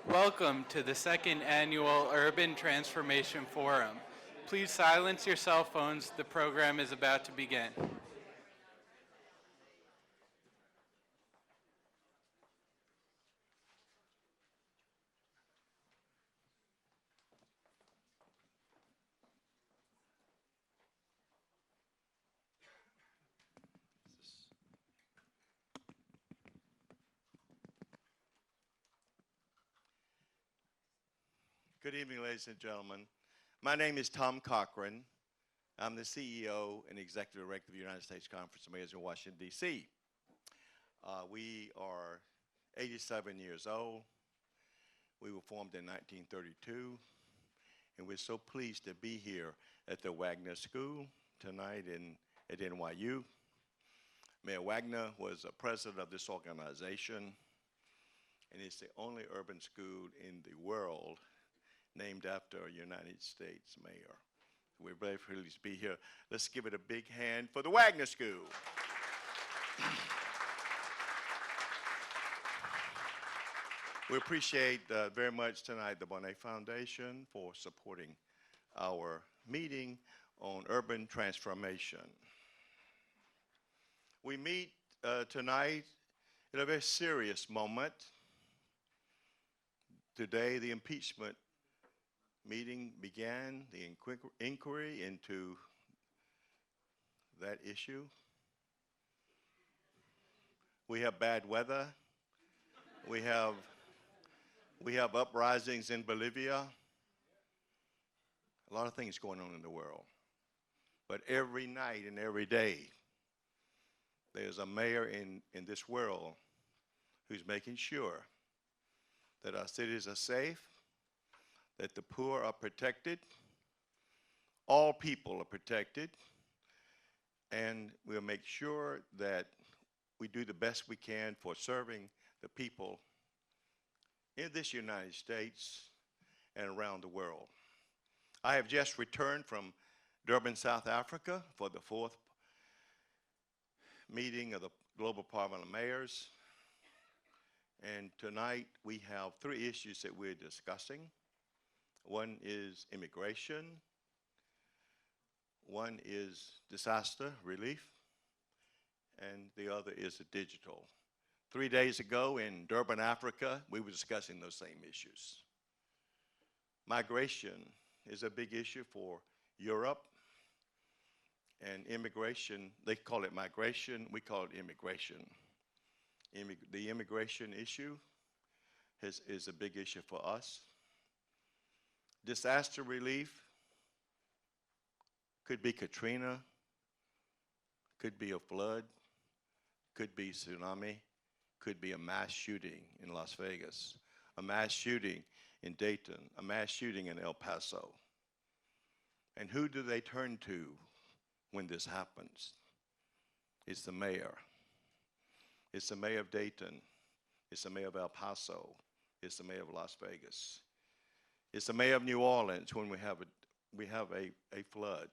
Welcome to the second annual Urban Transformation Forum. Please silence your cell phones. The program is about to begin. Good evening, ladies and gentlemen. My name is Tom Cochran. I'm the CEO and Executive Director of the United States Conference of Mayors in Washington, D.C. We are 87 years old. We were formed in 1932, and we're so pleased to be here at the Wagner School tonight at NYU. Mayor Wagner was a president of this organization, and it's the only urban school in the world named after a United States mayor. We're very pleased to be here. Let's give it a big hand for the Wagner School. We appreciate very much tonight the Bonet Foundation for supporting our meeting on urban transformation. We meet tonight at a very serious moment. Today, the impeachment meeting began, the inquiry into that issue. We have bad weather. We have uprisings in Bolivia. A lot of things going on in the world. But every night and every day, there's a mayor in this world who's making sure that our cities are safe, that the poor are protected, all people are protected, and we'll make sure that we do the best we can for serving the people in this United States and around the world. I have just returned from Durban, South Africa for the fourth meeting of the Global Parliament of Mayors. And tonight we have three issues that we're discussing. One is immigration, one is disaster relief, and the other is the digital. 3 days ago in Durban, Africa, we were discussing those same issues. Migration is a big issue for Europe, and immigration, they call it migration, we call it immigration. The immigration issue is a big issue for us. Disaster relief could be Katrina, could be a flood, could be tsunami, could be a mass shooting in Las Vegas, a mass shooting in Dayton, a mass shooting in El Paso. And who do they turn to when this happens? It's the mayor. It's the mayor of Dayton. It's the mayor of El Paso. It's the mayor of Las Vegas. It's the mayor of New Orleans when we have a flood,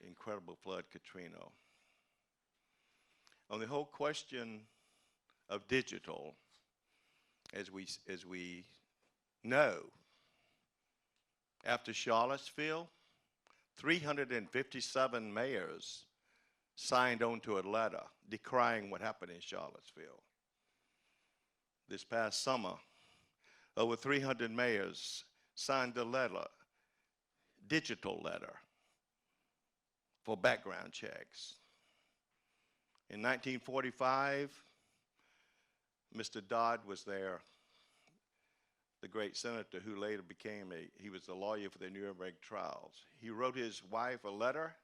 incredible flood, Katrina. On the whole question of digital, as we know, after Charlottesville, 357 mayors signed on to a letter decrying what happened in Charlottesville. This past summer, over 300 mayors signed a letter, digital letter, for background checks. In 1945, Mr. Dodd was there, the great senator who later he was a lawyer for the Nuremberg trials. He wrote his wife a letter.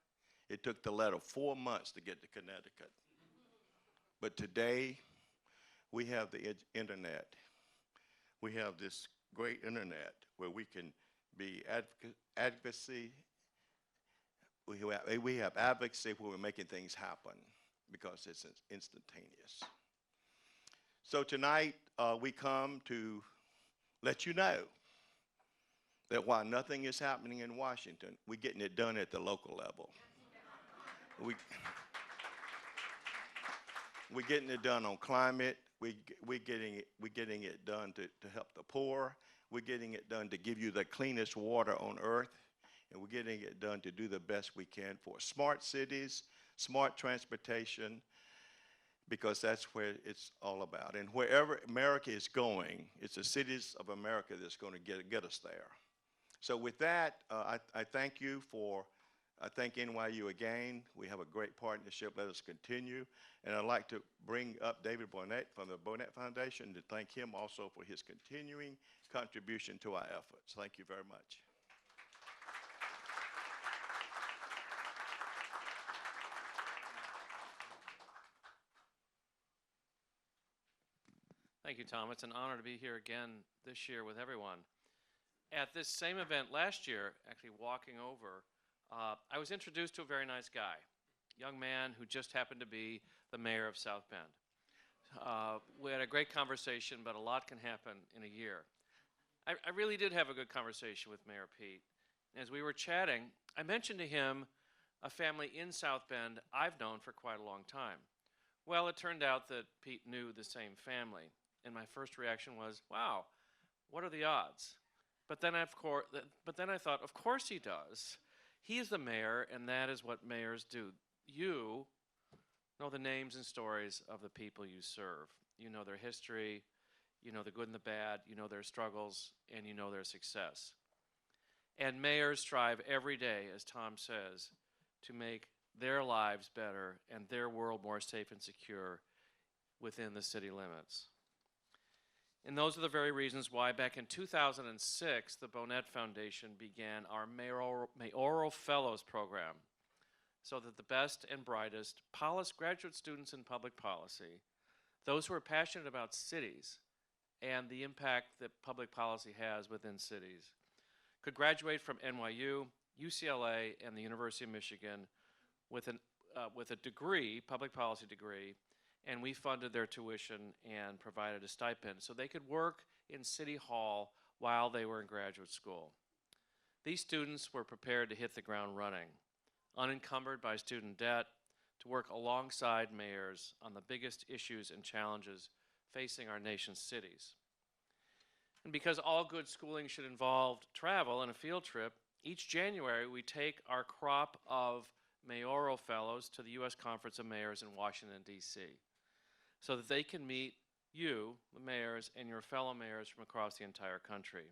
It took the letter 4 months to get to Connecticut. But today, we have the internet. We have this great internet where we can be advocacy. We have advocacy where we're making things happen because it's instantaneous. So tonight, we come to let you know that while nothing is happening in Washington, we're getting it done at the local level. We're getting it done on climate, we're getting it done to help the poor. We're getting it done to give you the cleanest water on earth, and we're getting it done to do the best we can for smart cities, smart transportation, because that's where it's all about. And wherever America is going, it's the cities of America that's going to get us there. So with that, I thank you for, I thank NYU again. We have a great partnership. Let us continue. And I'd like to bring up David Burnett from the Burnett Foundation to thank him also for his continuing contribution to our efforts. Thank you very much. Thank you, Tom. It's an honor to be here again this year with everyone. At this same event last year, actually walking over, I was introduced to a very nice guy, young man who just happened to be the mayor of South Bend. We had a great conversation, but a lot can happen in a year. I really did have a good conversation with Mayor Pete. As we were chatting, I mentioned to him a family in South Bend I've known for quite a long time. Well, it turned out that Pete knew the same family, and my first reaction was, wow, what are the odds? But then I thought, of course he does. He is the mayor, and that is what mayors do. You know the names and stories of the people you serve. You know their history, you know the good and the bad, you know their struggles, and you know their success. And mayors strive every day, as Tom says, to make their lives better and their world more safe and secure within the city limits. And those are the very reasons why back in 2006, the Burnett Foundation began our Mayoral Fellows program, so that the best and brightest graduate students in public policy, those who are passionate about cities and the impact that public policy has within cities, could graduate from NYU, UCLA, and the University of Michigan with a degree, public policy degree, and we funded their tuition and provided a stipend so they could work in City Hall while they were in graduate school. These students were prepared to hit the ground running, unencumbered by student debt, to work alongside mayors on the biggest issues and challenges facing our nation's cities. And because all good schooling should involve travel and a field trip, each January we take our crop of mayoral fellows to the U.S. Conference of Mayors in Washington, D.C., so that they can meet you, the mayors, and your fellow mayors from across the entire country.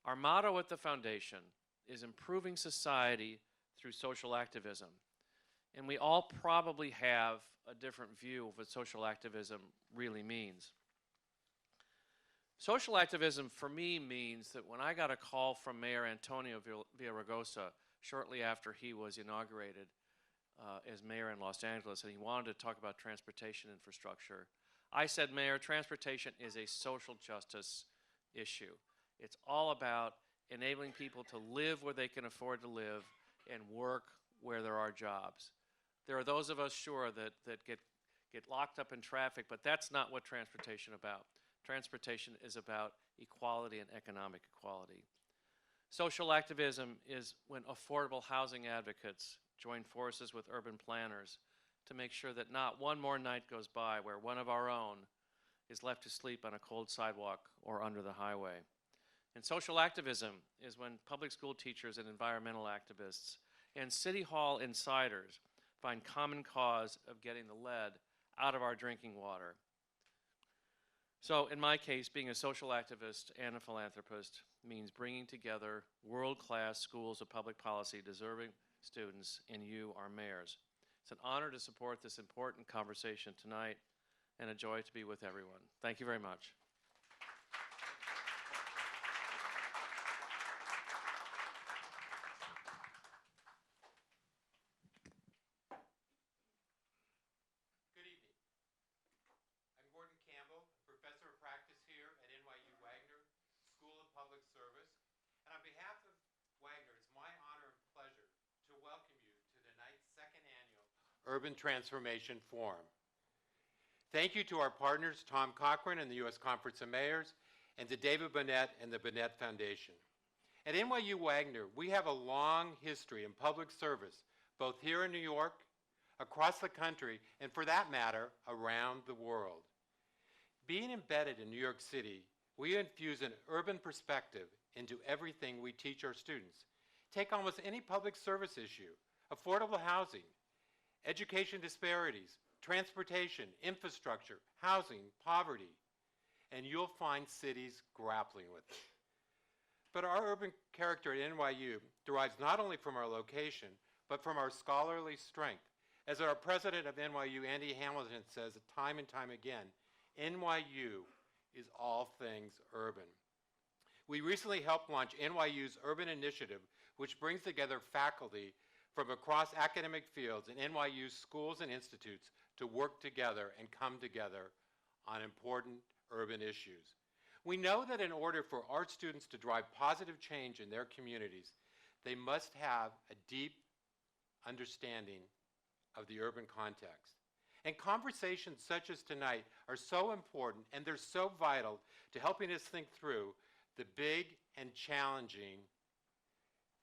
Our motto at the foundation is improving society through social activism. And we all probably have a different view of what social activism really means. Social activism for me means that when I got a call from Mayor Antonio Villaraigosa shortly after he was inaugurated as mayor in Los Angeles, and he wanted to talk about transportation infrastructure, I said, Mayor, transportation is a social justice issue. It's all about enabling people to live where they can afford to live and work where there are jobs. There are those of us, sure, that get locked up in traffic, but that's not what transportation is about. Transportation is about equality and economic equality. Social activism is when affordable housing advocates join forces with urban planners to make sure that not one more night goes by where one of our own is left to sleep on a cold sidewalk or under the highway. And social activism is when public school teachers and environmental activists and City Hall insiders find common cause of getting the lead out of our drinking water. So in my case, being a social activist and a philanthropist means bringing together world-class schools of public policy deserving students and you, our mayors. It's an honor to support this important conversation tonight and a joy to be with everyone. Thank you very much. Good evening. I'm Gordon Campbell, professor of practice here at NYU Wagner School of Public Service. And on behalf of Wagner, it's my honor and pleasure to welcome you to tonight's second annual Urban Transformation Forum. Thank you to our partners, Tom Cochran and the U.S. Conference of Mayors, and to David Burnett and the Burnett Foundation. At NYU Wagner, we have a long history in public service, both here in New York, across the country, and for that matter, around the world. Being embedded in New York City, we infuse an urban perspective into everything we teach our students. Take almost any public service issue, affordable housing, education disparities, transportation, infrastructure, housing, poverty, and you'll find cities grappling with it. But our urban character at NYU derives not only from our location, but from our scholarly strength. As our president of NYU, Andy Hamilton, says time and time again, NYU is all things urban. We recently helped launch NYU's Urban Initiative, which brings together faculty from across academic fields in NYU's schools and institutes to work together and come together on important urban issues. We know that in order for our students to drive positive change in their communities, they must have a deep understanding of the urban context. And conversations such as tonight are so important, and they're so vital to helping us think through the big and challenging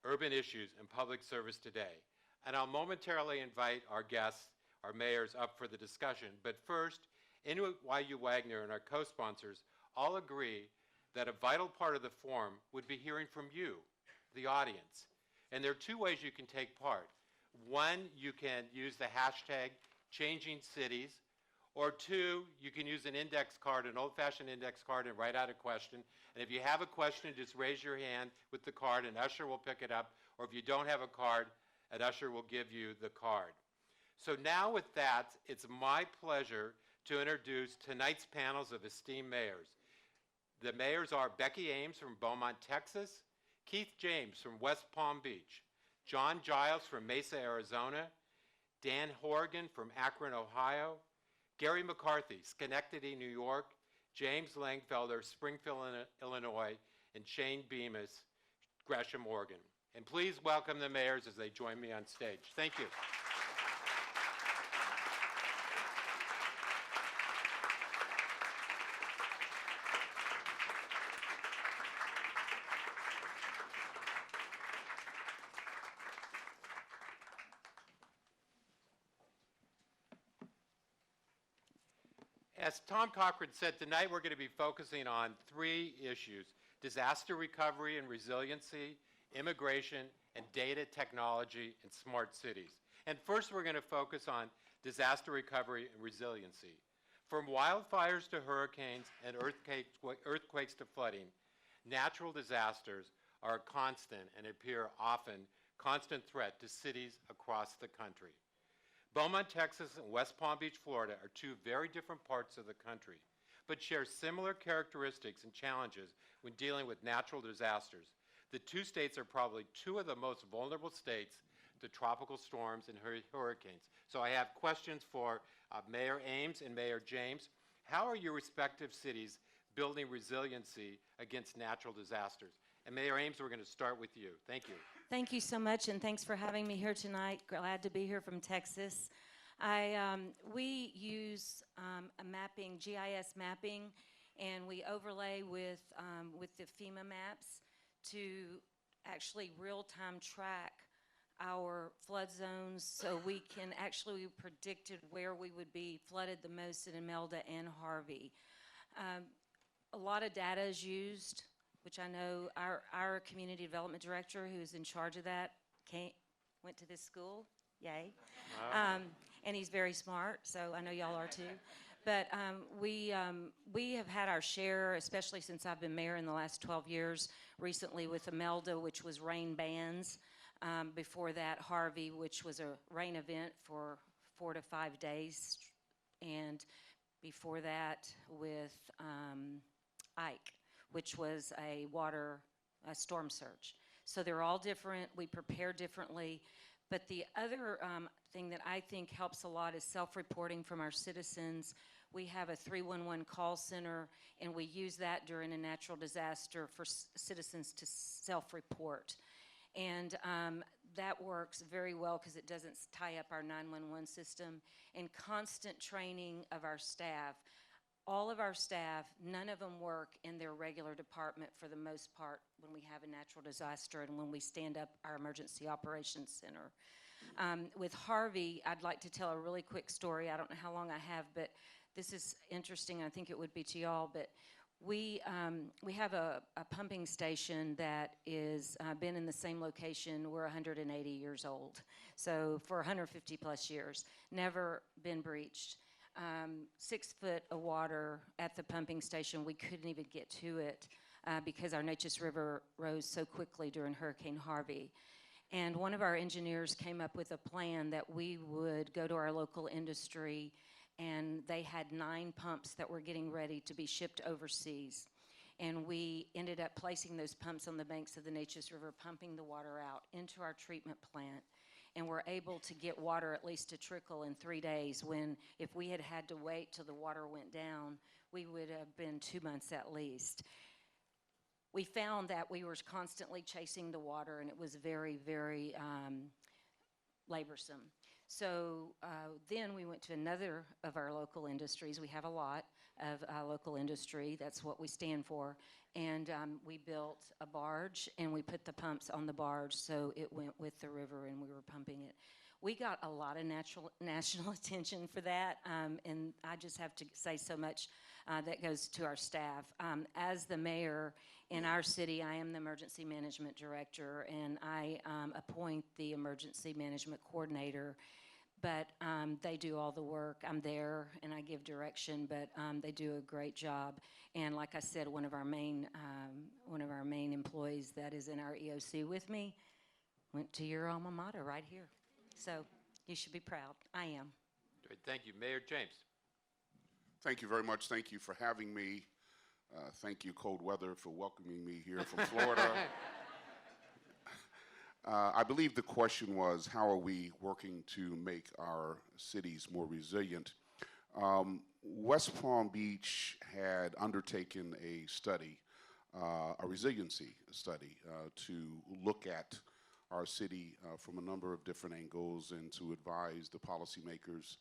urban issues in public service today. And I'll momentarily invite our guests, our mayors, up for the discussion. But first, NYU Wagner and our co-sponsors all agree that a vital part of the forum would be hearing from you, the audience. And there are two ways you can take part. One, you can use the hashtag #ChangingCities, or two, you can use an index card, an old-fashioned index card, and write out a question. And if you have a question, just raise your hand with the card, and Usher will pick it up. Or if you don't have a card, an usher will give you the card. So now with that, it's my pleasure to introduce tonight's panels of esteemed mayors. The mayors are Becky Ames from Beaumont, Texas, Keith James from West Palm Beach, John Giles from Mesa, Arizona, Dan Horgan from Akron, Ohio, Gary McCarthy, Schenectady, New York, James Langfelder, Springfield, Illinois, and Shane Bemis, Gresham, Oregon. And please welcome the mayors as they join me on stage. Thank you. As Tom Cochran said, tonight we're going to be focusing on three issues: disaster recovery and resiliency, immigration, and data technology and smart cities. And first we're going to focus on disaster recovery and resiliency. From wildfires to hurricanes and earthquakes to flooding, natural disasters are a constant and appear often constant threat to cities across the country. Beaumont, Texas, and West Palm Beach, Florida are two very different parts of the country, but share similar characteristics and challenges when dealing with natural disasters. The two states are probably two of the most vulnerable states to tropical storms and hurricanes. So I have questions for Mayor Ames and Mayor James. How are your respective cities building resiliency against natural disasters? And Mayor Ames, we're going to start with you. Thank you. Thank you so much, and thanks for having me here tonight. Glad to be here from Texas. We use a mapping, GIS mapping, and we overlay with the FEMA maps to actually real-time track our flood zones, so we predicted where we would be flooded the most in Imelda and Harvey. A lot of data is used, which I know our community development director, who's in charge of that, went to this school, yay. Wow. And he's very smart, so I know y'all are too. But we have had our share, especially since I've been mayor in the last 12 years, recently with Imelda, which was rain bans. Before that, Harvey, which was a rain event for 4 to 5 days. And before that with Ike, which was a storm surge. So they're all different. We prepare differently. But the other thing that I think helps a lot is self-reporting from our citizens. We have a 311 call center, and we use that during a natural disaster for citizens to self-report. And that works very well because it doesn't tie up our 911 system. And constant training of our staff. All of our staff, none of them work in their regular department for the most part when we have a natural disaster and when we stand up our emergency operations center. With Harvey, I'd like to tell a really quick story. I don't know how long I have, but this is interesting. I think it would be to y'all, but we have a pumping station that is been in the same location. We're 180 years old, so for 150 plus years, never been breached. 6 foot of water at the pumping station. We couldn't even get to it because our Neches River rose so quickly during Hurricane Harvey. And one of our engineers came up with a plan that we would go to our local industry, and they had 9 pumps that were getting ready to be shipped overseas. And we ended up placing those pumps on the banks of the Neches River, pumping the water out into our treatment plant. And we're able to get water at least to trickle in 3 days, when if we had had to wait till the water went down, we would have been 2 months at least. We found that we were constantly chasing the water, and it was very, very laborsome. So then we went to another of our local industries. We have a lot of local industry. That's what we stand for. And we built a barge, and we put the pumps on the barge so it went with the river, and we were pumping it. We got a lot of national attention for that, and I just have to say so much that goes to our staff. As the mayor in our city, I am the emergency management director, and I appoint the emergency management coordinator. But they do all the work. I'm there and I give direction, but they do a great job. And like I said, one of our main employees that is in our EOC with me went to your alma mater right here. So you should be proud. I am. Great, thank you. Mayor James. Thank you very much. Thank you for having me. Thank you, cold weather, for welcoming me here from Florida. I believe the question was, how are we working to make our cities more resilient? West Palm Beach had undertaken a study, a resiliency study, to look at our city from a number of different angles and to advise the policymakers,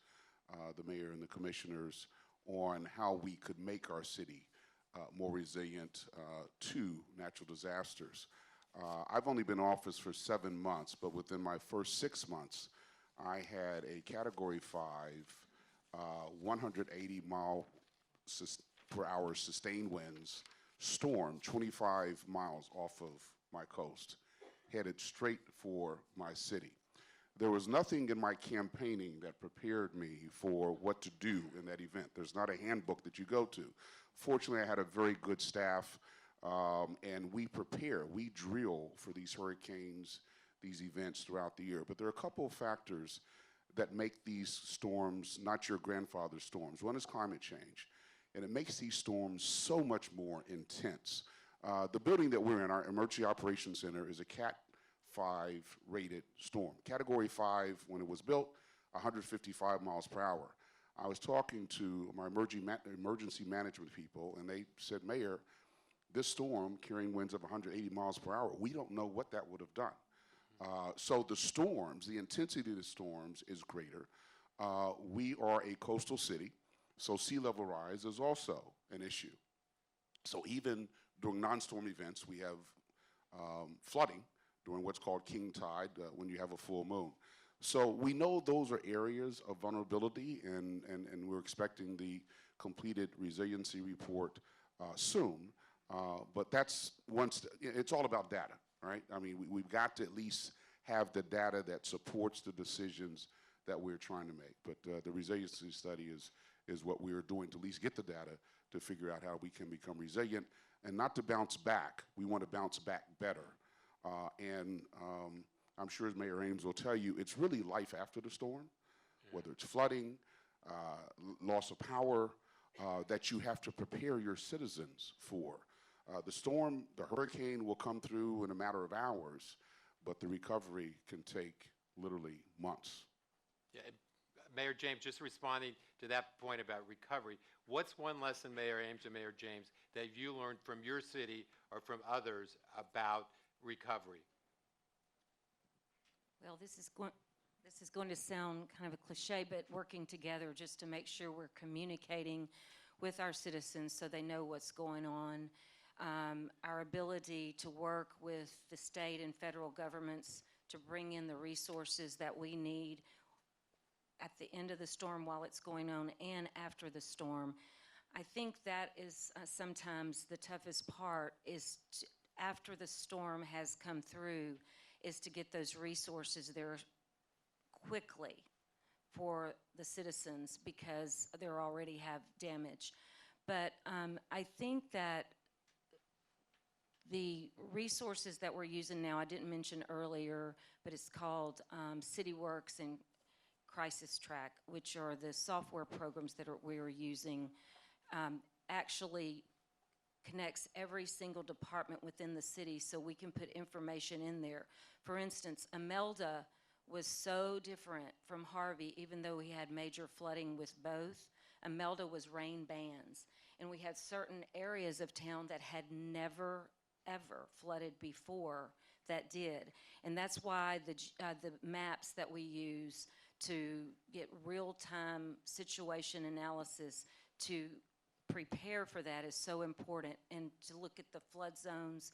the mayor and the commissioners on how we could make our city more resilient to natural disasters. I've only been in office for 7 months, but within my first 6 months, I had a Category 5, 180 mile per hour sustained winds storm 25 miles off of my coast, headed straight for my city. There was nothing in my campaigning that prepared me for what to do in that event. There's not a handbook that you go to. Fortunately, I had a very good staff, and we prepare, we drill for these hurricanes, these events throughout the year. But there are a couple of factors that make these storms not your grandfather's storms. One is climate change, and it makes these storms so much more intense. The building that we're in, our Emergency Operations Center, is a Cat 5 rated storm. Category 5, when it was built, 155 miles per hour. I was talking to my emergency management people, and they said, Mayor, this storm carrying winds of 180 miles per hour, we don't know what that would have done. So the storms, the intensity of the storms is greater. We are a coastal city, so sea level rise is also an issue. So even during non-storm events, we have flooding during what's called king tide, when you have a full moon. So we know those are areas of vulnerability, and we're expecting the completed resiliency report soon. But that's it's all about data, right? I mean, we've got to at least have the data that supports the decisions that we're trying to make. But the resiliency study is what we're doing to at least get the data to figure out how we can become resilient, and not to bounce back. We want to bounce back better. I'm sure as Mayor Ames will tell you, it's really life after the storm, whether it's flooding, loss of power, that you have to prepare your citizens for. The storm, the hurricane will come through in a matter of hours, but the recovery can take literally months. Yeah, Mayor James, just responding to that point about recovery, what's one lesson, Mayor Ames and Mayor James, that you learned from your city or from others about recovery? Well, this is going to sound kind of a cliche, but working together just to make sure we're communicating with our citizens so they know what's going on. Our ability to work with the state and federal governments to bring in the resources that we need. at the end of the storm while it's going on and after the storm. I think that is sometimes the toughest part is after the storm has come through is to get those resources there quickly for the citizens because they already have damage. But I think that the resources that we're using now, I didn't mention earlier, but it's called CityWorks and Crisis Track, which are the software programs that we are using, actually connects every single department within the city so we can put information in there. For instance, Imelda was so different from Harvey, even though we had major flooding with both. Imelda was rain bands, and we had certain areas of town that had never, ever flooded before that did. And that's why the maps that we use to get real-time situation analysis to prepare for that is so important, and to look at the flood zones,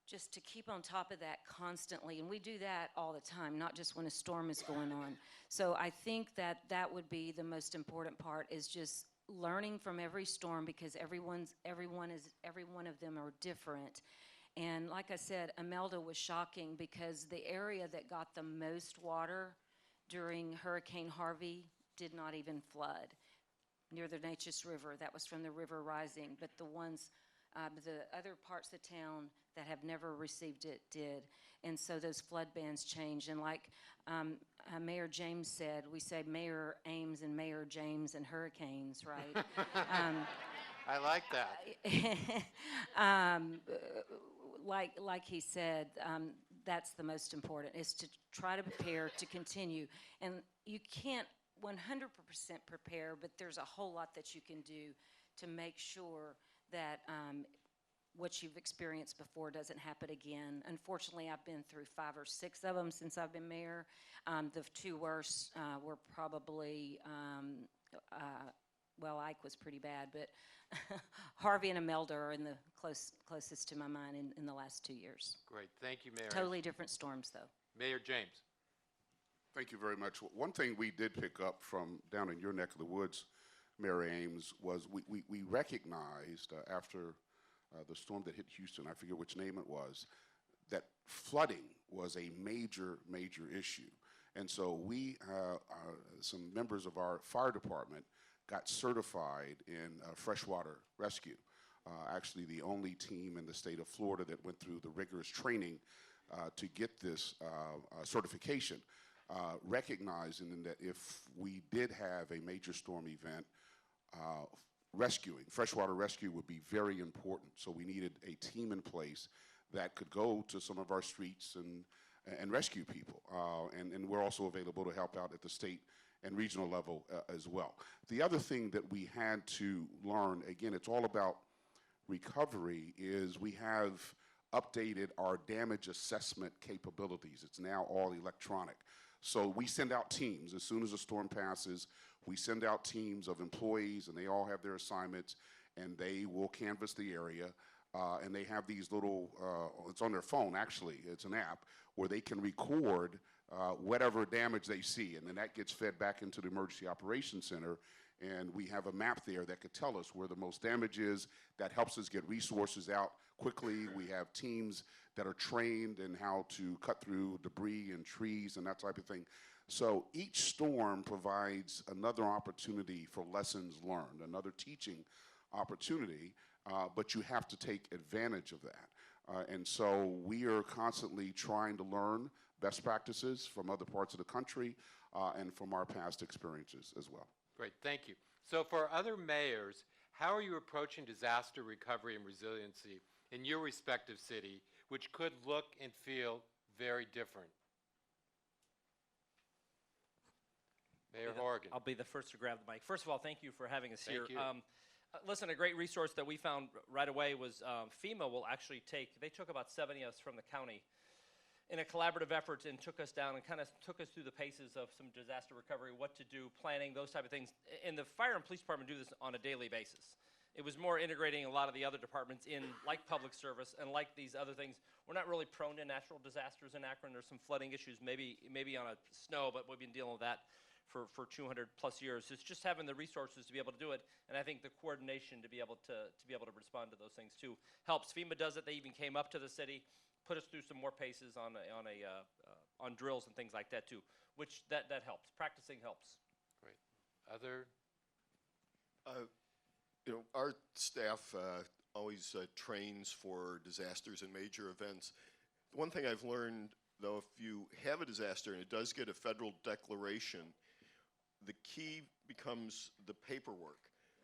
just to keep on top of that constantly. And we do that all the time, not just when a storm is going on. So I think that that would be the most important part, is just learning from every storm, because every one of them are different. And like I said, Imelda was shocking because the area that got the most water during Hurricane Harvey did not even flood. Near the Neches River, that was from the river rising, but the other parts of town that have never received it did. And so those flood bands changed. And like Mayor James said, we say Mayor Ames and Mayor James and hurricanes, right? I like that. Like he said, that's the most important, is to try to prepare to continue. And you can't 100% prepare, but there's a whole lot that you can do to make sure that what you've experienced before doesn't happen again. Unfortunately, I've been through 5 or 6 of them since I've been mayor. The 2 worst were probably, well, Ike was pretty bad, but Harvey and Imelda are in the closest to my mind in the last 2 years. Great. Thank you, Mayor. Totally different storms, though. Mayor James. Thank you very much. One thing we did pick up from down in your neck of the woods, Mayor Ames, was we recognized after the storm that hit Houston, I forget which name it was, that flooding was a major, major issue. And so we, some members of our fire department, got certified in freshwater rescue. Actually, the only team in the state of Florida that went through the rigorous training to get this certification. Recognizing that if we did have a major storm event, freshwater rescue would be very important. So we needed a team in place that could go to some of our streets and rescue people. And we're also available to help out at the state and regional level as well. The other thing that we had to learn, again, it's all about recovery, is we have updated our damage assessment capabilities. It's now all electronic. So we send out teams. As soon as a storm passes, we send out teams of employees, and they all have their assignments, and they will canvass the area. And they have these little, it's on their phone actually, it's an app, where they can record whatever damage they see, and then that gets fed back into the Emergency Operations Center, and we have a map there that could tell us where the most damage is. That helps us get resources out quickly. We have teams that are trained in how to cut through debris and trees and that type of thing. So each storm provides another opportunity for lessons learned, another teaching opportunity, but you have to take advantage of that. And so we are constantly trying to learn best practices from other parts of the country and from our past experiences as well. Great. Thank you. So for other mayors, how are you approaching disaster recovery and resiliency in your respective city, which could look and feel very different? Mayor Horgan. I'll be the first to grab the mic. First of all, thank you for having us here. Thank you. Listen, a great resource that we found right away was FEMA will actually they took about 70 of us from the county in a collaborative effort and took us down and kind of took us through the paces of some disaster recovery, what to do, planning, those type of things. And the fire and police department do this on a daily basis. It was more integrating a lot of the other departments in, like public service and like these other things. We're not really prone to natural disasters in Akron. There's some flooding issues, maybe on a snow, but we've been dealing with that for 200 plus years. It's just having the resources to be able to do it, and I think the coordination to be able to respond to those things too helps. FEMA does it. They even came up to the city, put us through some more paces on drills and things like that too, which that helps. Practicing helps. Great. Other? Our staff always trains for disasters and major events. One thing I've learned, though, if you have a disaster and it does get a federal declaration, the key becomes the paperwork,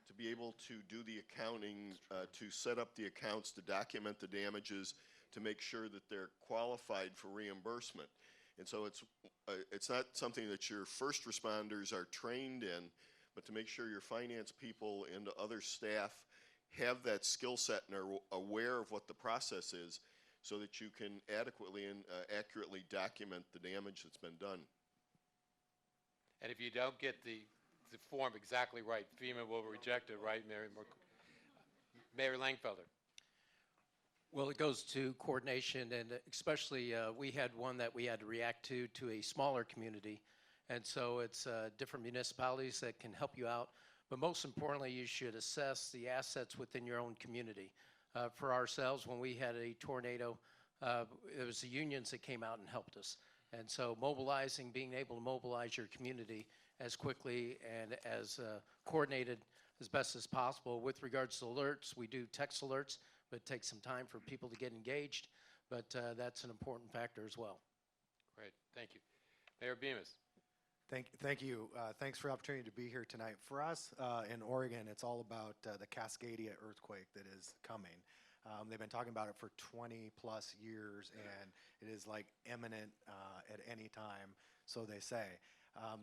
to be able to do the accounting, to set up the accounts, to document the damages, to make sure that they're qualified for reimbursement. And so it's not something that your first responders are trained in, but to make sure your finance people and other staff have that skill set and are aware of what the process is, so that you can adequately and accurately document the damage that's been done. And if you don't get the form exactly right, FEMA will reject it, right, Mayor Langfelder? Well, it goes to coordination, and especially we had one that we had to react to a smaller community. And so it's different municipalities that can help you out. But most importantly, you should assess the assets within your own community. For ourselves, when we had a tornado, it was the unions that came out and helped us. And so mobilizing, being able to mobilize your community as quickly and as coordinated as best as possible. With regards to alerts, we do text alerts, but it takes some time for people to get engaged. But that's an important factor as well. Great, thank you. Mayor Bemis. Thank you. Thanks for the opportunity to be here tonight. For us in Oregon, it's all about the Cascadia earthquake that is coming. They've been talking about it for 20 plus years, and it is like imminent at any time, so they say.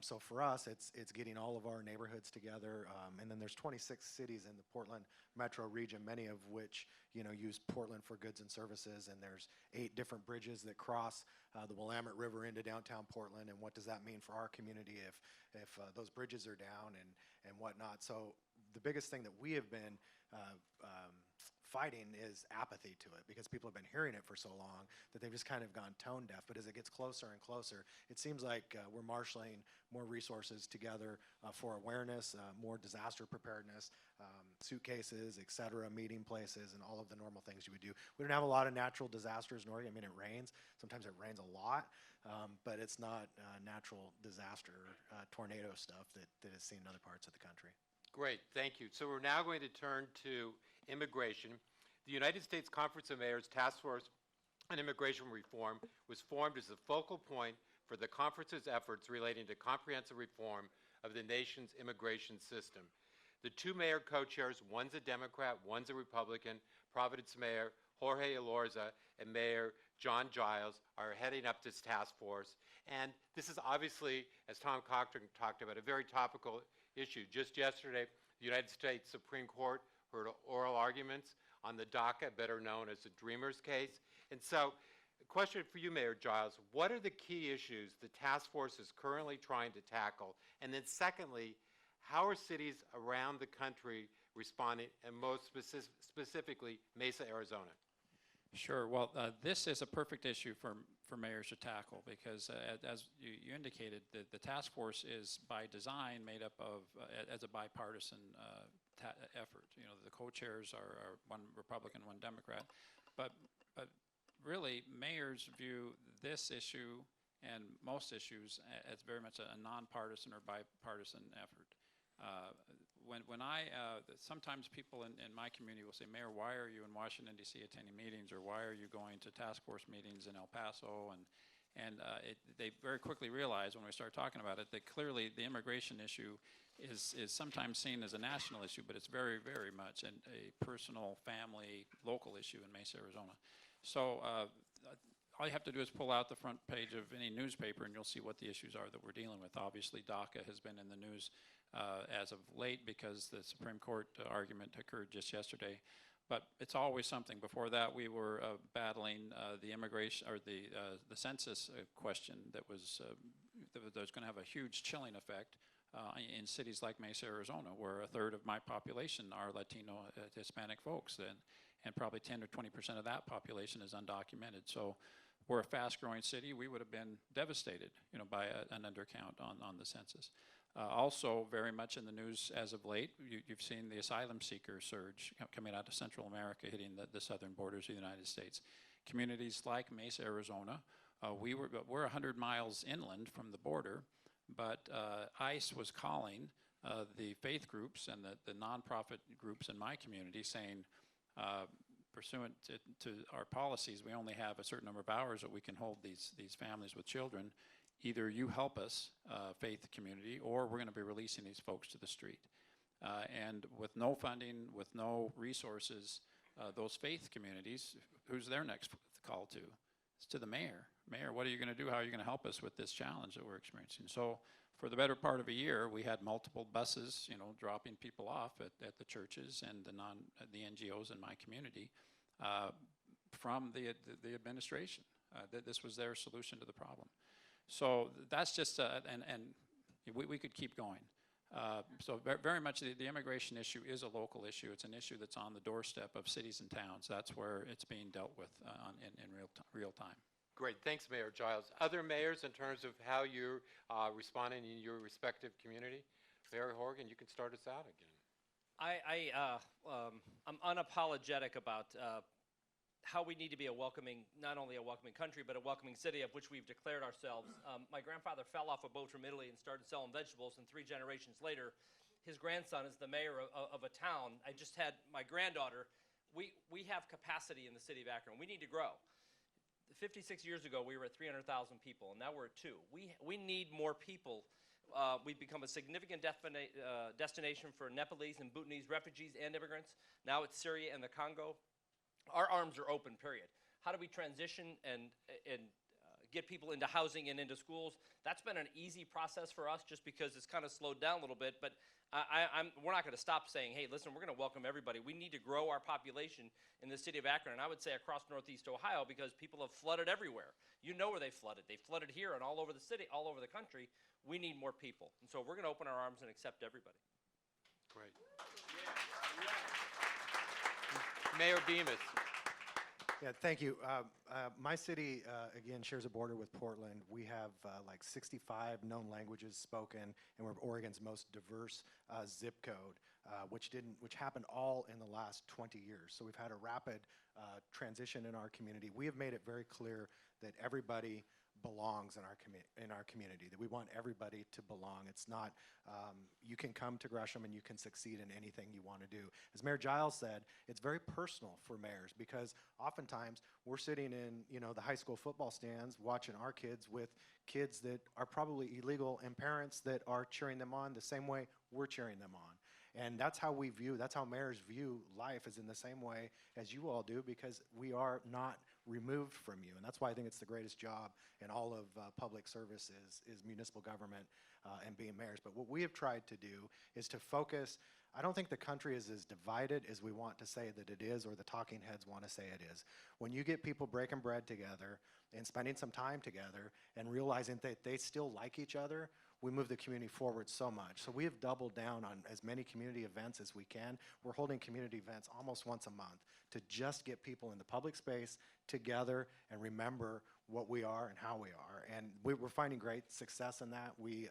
So for us, it's getting all of our neighborhoods together, and then there's 26 cities in the Portland metro region, many of which use Portland for goods and services, and there's 8 different bridges that cross the Willamette River into downtown Portland. And what does that mean for our community if those bridges are down and whatnot? So the biggest thing that we have been fighting is apathy to it, because people have been hearing it for so long that they've just kind of gone tone deaf. But as it gets closer and closer, it seems like we're marshaling more resources together for awareness, more disaster preparedness, suitcases, et cetera, meeting places, and all of the normal things you would do. We don't have a lot of natural disasters in Oregon. I mean, it rains. Sometimes it rains a lot, but it's not natural disaster, tornado stuff that is seen in other parts of the country. Great, thank you. So we're now going to turn to immigration. The United States Conference of Mayors Task Force on Immigration Reform was formed as the focal point for the conference's efforts relating to comprehensive reform of the nation's immigration system. The 2 mayor co-chairs, one's a Democrat, one's a Republican, Providence Mayor Jorge Elorza and Mayor John Giles are heading up this task force. And this is obviously, as Tom Cochran talked about, a very topical issue. Just yesterday, the United States Supreme Court heard oral arguments on the DACA, better known as the Dreamers case. And so, a question for you, Mayor Giles, what are the key issues the task force is currently trying to tackle? And then secondly, how are cities around the country responding, and most specifically, Mesa, Arizona? Sure. Well, this is a perfect issue for mayors to tackle, because as you indicated, the task force is by design made up of, as a bipartisan effort. The co-chairs are one Republican, one Democrat, but really mayors view this issue and most issues as very much a nonpartisan or bipartisan effort. Sometimes people in my community will say, Mayor, why are you in Washington, D.C. attending meetings, or why are you going to task force meetings in El Paso? And they very quickly realize when we start talking about it that clearly the immigration issue is sometimes seen as a national issue, but it's very, very much a personal, family, local issue in Mesa, Arizona. So all you have to do is pull out the front page of any newspaper and you'll see what the issues are that we're dealing with. Obviously, DACA has been in the news as of late because the Supreme Court argument occurred just yesterday. But it's always something. Before that, we were battling the immigration or the census question that was going to have a huge chilling effect in cities like Mesa, Arizona, where 1/3 of my population are Latino, Hispanic folks, and probably 10 or 20% of that population is undocumented. So we're a fast-growing city, we would have been devastated, by an undercount on the census. Also, very much in the news as of late, you've seen the asylum seeker surge coming out of Central America, hitting the southern borders of the United States. Communities like Mesa, Arizona, we're 100 miles inland from the border, but ICE was calling the faith groups and the nonprofit groups in my community saying, pursuant to our policies, we only have a certain number of hours that we can hold these families with children. Either you help us, faith community, or we're going to be releasing these folks to the street. And with no funding, with no resources, those faith communities, who's their next call to? It's to the mayor. Mayor, what are you going to do? How are you going to help us with this challenge that we're experiencing? So for the better part of a year, we had multiple buses, dropping people off at the churches and the NGOs in my community from the administration. That this was their solution to the problem. So that's just, and we could keep going. So very much the immigration issue is a local issue. It's an issue that's on the doorstep of cities and towns. That's where it's being dealt with in real time. Great, thanks, Mayor Giles. Other mayors, in terms of how you're responding in your respective community? Mayor Horgan, you can start us out again. I'm unapologetic about how we need to be not only a welcoming country, but a welcoming city, of which we've declared ourselves. My grandfather fell off a boat from Italy and started selling vegetables, and 3 generations later, his grandson is the mayor of a town. I just had my granddaughter. We have capacity in the city of Akron. We need to grow. 56 years ago, we were at 300,000 people, and now we're at 2. We need more people. We've become a significant destination for Nepalese and Bhutanese refugees and immigrants. Now it's Syria and the Congo. Our arms are open, period. How do we transition and get people into housing and into schools? That's been an easy process for us just because it's kind of slowed down a little bit, but we're not going to stop saying, hey, listen, we're going to welcome everybody. We need to grow our population in the city of Akron, and I would say across Northeast Ohio, because people have flooded everywhere. You know where they flooded. They flooded here and all over the city, all over the country. We need more people, and so we're going to open our arms and accept everybody. Great. Mayor Bemis. Yeah, thank you. My city, again, shares a border with Portland. We have like 65 known languages spoken, and we're Oregon's most diverse zip code, which happened all in the last 20 years. So we've had a rapid transition in our community. We have made it very clear that everybody belongs in our community, that we want everybody to belong. It's not, you can come to Gresham and you can succeed in anything you want to do. As Mayor Giles said, it's very personal for mayors, because oftentimes we're sitting in the high school football stands watching our kids with kids that are probably illegal and parents that are cheering them on the same way we're cheering them on. And that's how mayors view life, is in the same way as you all do, because we are not removed from you. And that's why I think it's the greatest job in all of public service is municipal government and being mayors. But what we have tried to do is to focus. I don't think the country is as divided as we want to say that it is, or the talking heads want to say it is. When you get people breaking bread together and spending some time together and realizing that they still like each other, we move the community forward so much. So we have doubled down on as many community events as we can. We're holding community events almost once a month to just get people in the public space together and remember what we are and how we are. And we're finding great success in that. We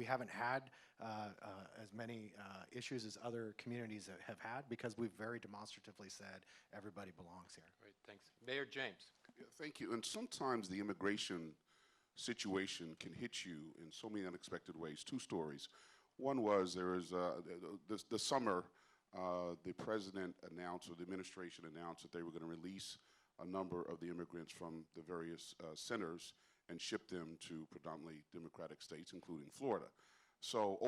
haven't had as many issues as other communities have had, because we've very demonstratively said everybody belongs here. Great, thanks. Mayor James. Yeah, thank you. And sometimes the immigration situation can hit you in so many unexpected ways. 2 stories. One was the summer, the president announced, or the administration announced, that they were going to release a number of the immigrants from the various centers and ship them to predominantly Democratic states, including Florida. So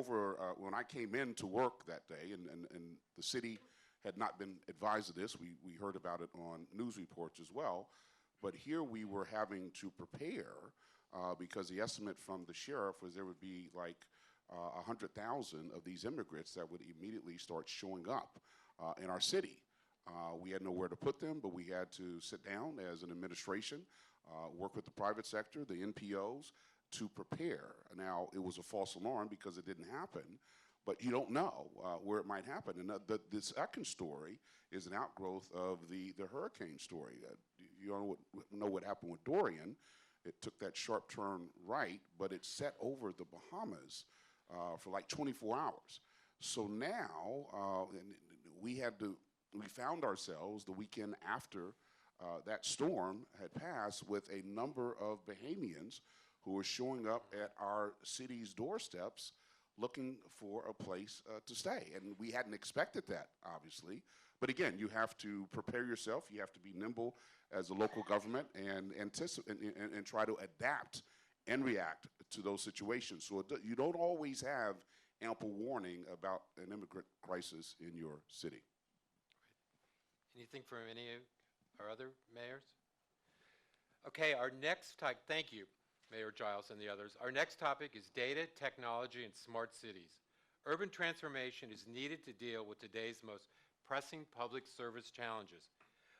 when I came in to work that day, and the city had not been advised of this, we heard about it on news reports as well, but here we were having to prepare because the estimate from the sheriff was there would be like 100,000 of these immigrants that would immediately start showing up in our city. We had nowhere to put them, but we had to sit down as an administration, work with the private sector, the NPOs, to prepare. Now, it was a false alarm because it didn't happen, but you don't know where it might happen. And the second story is an outgrowth of the hurricane story. You don't know what happened with Dorian. It took that sharp turn right, but it set over the Bahamas for like 24 hours. So now we found ourselves the weekend after that storm had passed with a number of Bahamians who were showing up at our city's doorsteps looking for a place to stay. And we hadn't expected that, obviously. But again, you have to prepare yourself. You have to be nimble as a local government and anticipate and try to adapt and react to those situations. So you don't always have ample warning about an immigrant crisis in your city. Anything from any of our other mayors? Okay, our next topic, thank you, Mayor Giles and the others. Our next topic is data, technology, and smart cities. Urban transformation is needed to deal with today's most pressing public service challenges.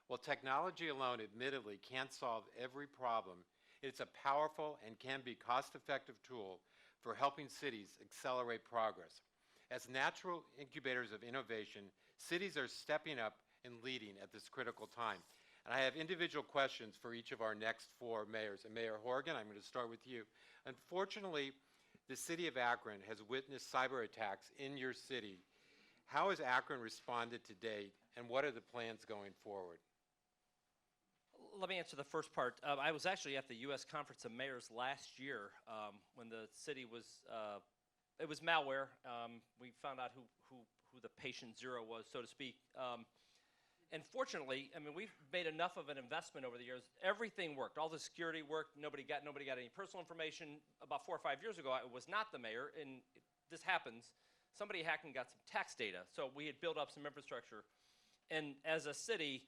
While technology alone admittedly can't solve every problem, it's a powerful and can be cost-effective tool for helping cities accelerate progress. As natural incubators of innovation, cities are stepping up and leading at this critical time. And I have individual questions for each of our next four mayors. And Mayor Horgan, I'm going to start with you. Unfortunately, the city of Akron has witnessed cyber attacks in your city. How has Akron responded to date, and what are the plans going forward? Let me answer the first part. I was actually at the U.S. Conference of Mayors last year when the city was, it was malware. We found out who the patient zero was, so to speak. And fortunately, I mean, we've made enough of an investment over the years. Everything worked. All the security worked. Nobody got any personal information. About 4 or 5 years ago, I was not the mayor, and this happens. Somebody hacked and got some tax data. So we had built up some infrastructure. And as a city,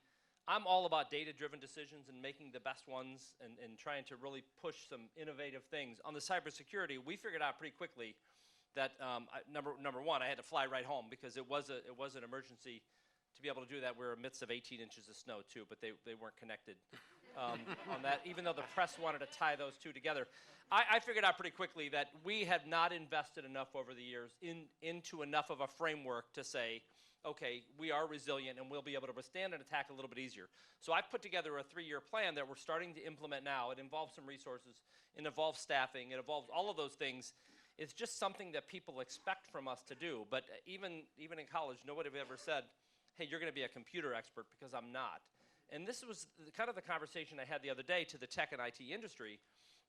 I'm all about data-driven decisions and making the best ones and trying to really push some innovative things. On the cybersecurity, we figured out pretty quickly that number one, I had to fly right home because it was an emergency. To be able to do that, we're in the midst of 18 inches of snow too, but they weren't connected on that, even though the press wanted to tie those two together. I figured out pretty quickly that we had not invested enough over the years into enough of a framework to say, okay, we are resilient and we'll be able to withstand an attack a little bit easier. So I put together a 3-year plan that we're starting to implement now. It involves some resources, it involves staffing, it involves all of those things. It's just something that people expect from us to do. But even in college, nobody ever said, hey, you're going to be a computer expert, because I'm not. And this was kind of the conversation I had the other day to the tech and IT industry,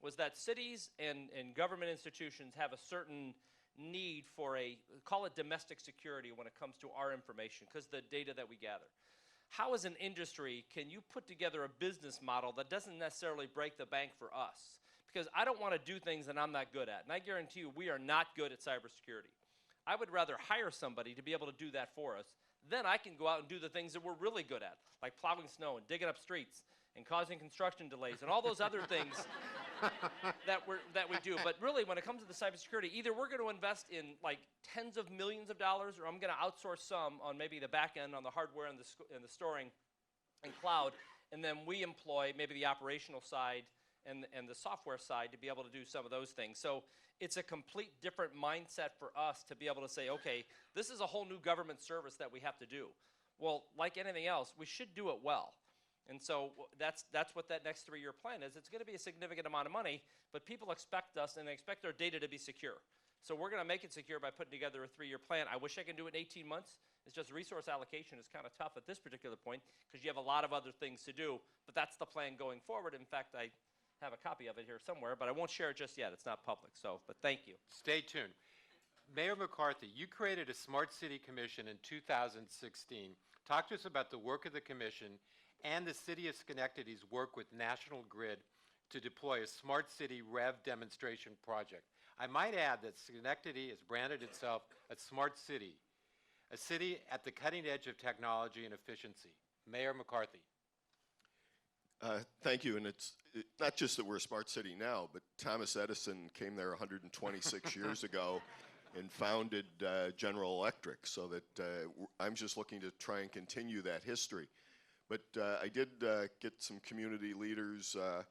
was that cities and government institutions have a certain need for call it domestic security when it comes to our information, because the data that we gather. How as an industry can you put together a business model that doesn't necessarily break the bank for us? Because I don't want to do things that I'm not good at. And I guarantee you we are not good at cybersecurity. I would rather hire somebody to be able to do that for us. Then I can go out and do the things that we're really good at, like plowing snow and digging up streets and causing construction delays and all those other things that we do. But really, when it comes to the cybersecurity, either we're going to invest in like tens of millions of dollars, or I'm going to outsource some on maybe the back end, on the hardware and the storing and cloud, and then we employ maybe the operational side and the software side to be able to do some of those things. So it's a complete different mindset for us to be able to say, okay, this is a whole new government service that we have to do. Well, like anything else, we should do it well. And so that's what that next 3-year plan is. It's going to be a significant amount of money, but people expect us and they expect their data to be secure. So we're going to make it secure by putting together a 3-year plan. I wish I could do it in 18 months. It's just resource allocation is kind of tough at this particular point because you have a lot of other things to do, but that's the plan going forward. In fact, I have a copy of it here somewhere, but I won't share it just yet. It's not public, but thank you. Stay tuned. Mayor McCarthy, you created a Smart City Commission in 2016. Talk to us about the work of the commission and the City of Schenectady's work with National Grid to deploy a Smart City REV demonstration project. I might add that Schenectady has branded itself a smart city, a city at the cutting edge of technology and efficiency. Mayor McCarthy. Thank you, and it's not just that we're a smart city now, but Thomas Edison came there 126 years ago and founded General Electric, so that I'm just looking to try and continue that history. But I did get some community leaders, a